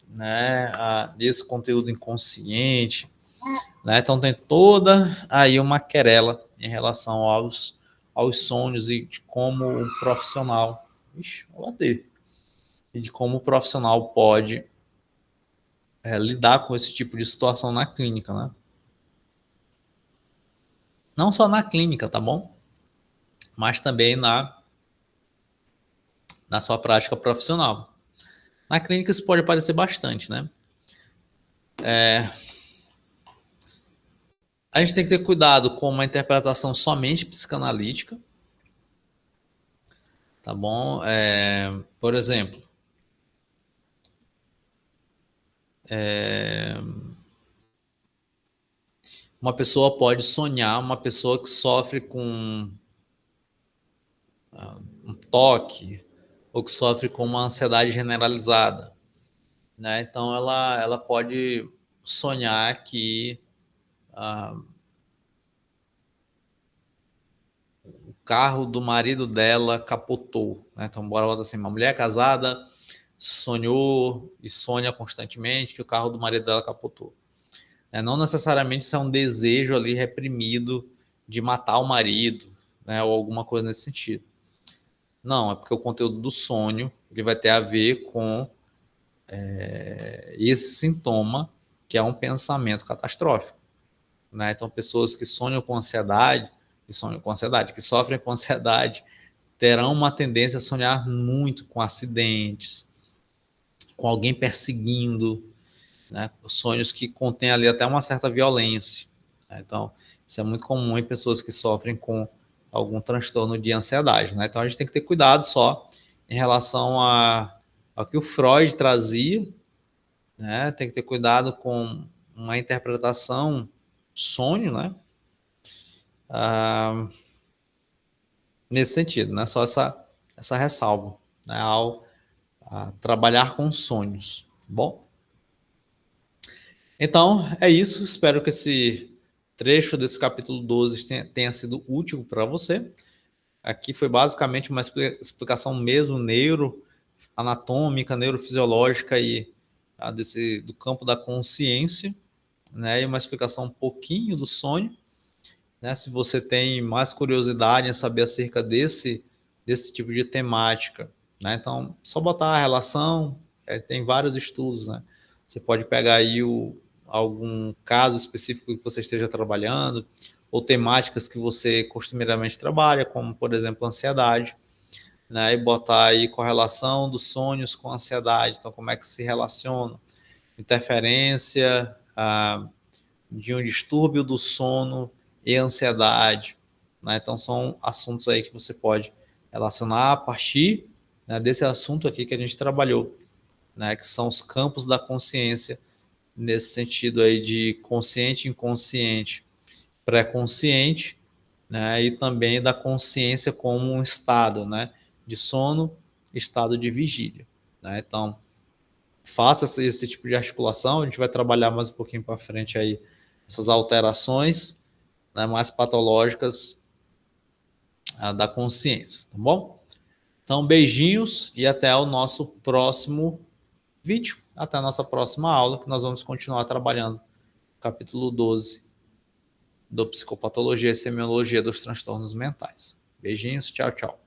né, esse conteúdo inconsciente? Né? Então tem toda aí uma querela em relação aos sonhos e de como um profissional, e de como o profissional pode lidar com esse tipo de situação na clínica, né? Não só na clínica, tá bom? Mas também na sua prática profissional. Na clínica isso pode aparecer bastante, né? A gente tem que ter cuidado com uma interpretação somente psicanalítica, tá bom? Por exemplo, uma pessoa pode sonhar, uma pessoa que sofre com um toque ou que sofre com uma ansiedade generalizada, né? Então ela pode sonhar que o carro do marido dela capotou, né? Então bora botar assim, uma mulher casada sonhou e sonha constantemente que o carro do marido dela capotou. Não necessariamente isso é um desejo ali reprimido de matar o marido, né? Ou alguma coisa nesse sentido. Não, é porque o conteúdo do sonho ele vai ter a ver com esse sintoma, que é um pensamento catastrófico, né? Então, pessoas que sonham com ansiedade, que sofrem com ansiedade, terão uma tendência a sonhar muito com acidentes, com alguém perseguindo, né? Sonhos que contêm ali até uma certa violência, né? Então, isso é muito comum em pessoas que sofrem com algum transtorno de ansiedade, né? Então, a gente tem que ter cuidado só em relação ao que o Freud trazia, né? Tem que ter cuidado com uma interpretação sonho, né? Nesse sentido, né? Só essa ressalva, né? Ao trabalhar com sonhos. Bom, então é isso. Espero que esse trecho desse capítulo 12 tenha sido útil para você. Aqui foi basicamente uma explicação mesmo neuroanatômica, neurofisiológica e do campo da consciência, né? E uma explicação um pouquinho do sonho, né? Se você tem mais curiosidade em saber acerca desse tipo de temática, né? Então, só botar a relação, tem vários estudos, né? Você pode pegar aí algum caso específico que você esteja trabalhando, ou temáticas que você costumeiramente trabalha, como, por exemplo, ansiedade, né? E botar aí correlação dos sonhos com ansiedade. Então, como é que se relaciona? Interferência de um distúrbio do sono e ansiedade, né? Então, são assuntos aí que você pode relacionar a partir, né, desse assunto aqui que a gente trabalhou, né? Que são os campos da consciência, nesse sentido aí de consciente, inconsciente, pré-consciente, né? E também da consciência como um estado, né? De sono, estado de vigília, né? Então, faça esse tipo de articulação. A gente vai trabalhar mais um pouquinho para frente aí essas alterações, né, mais patológicas da consciência, tá bom? Então, beijinhos e até o nosso próximo vídeo, até a nossa próxima aula, que nós vamos continuar trabalhando o capítulo 12 do Psicopatologia e Semiologia dos Transtornos Mentais. Beijinhos, tchau, tchau.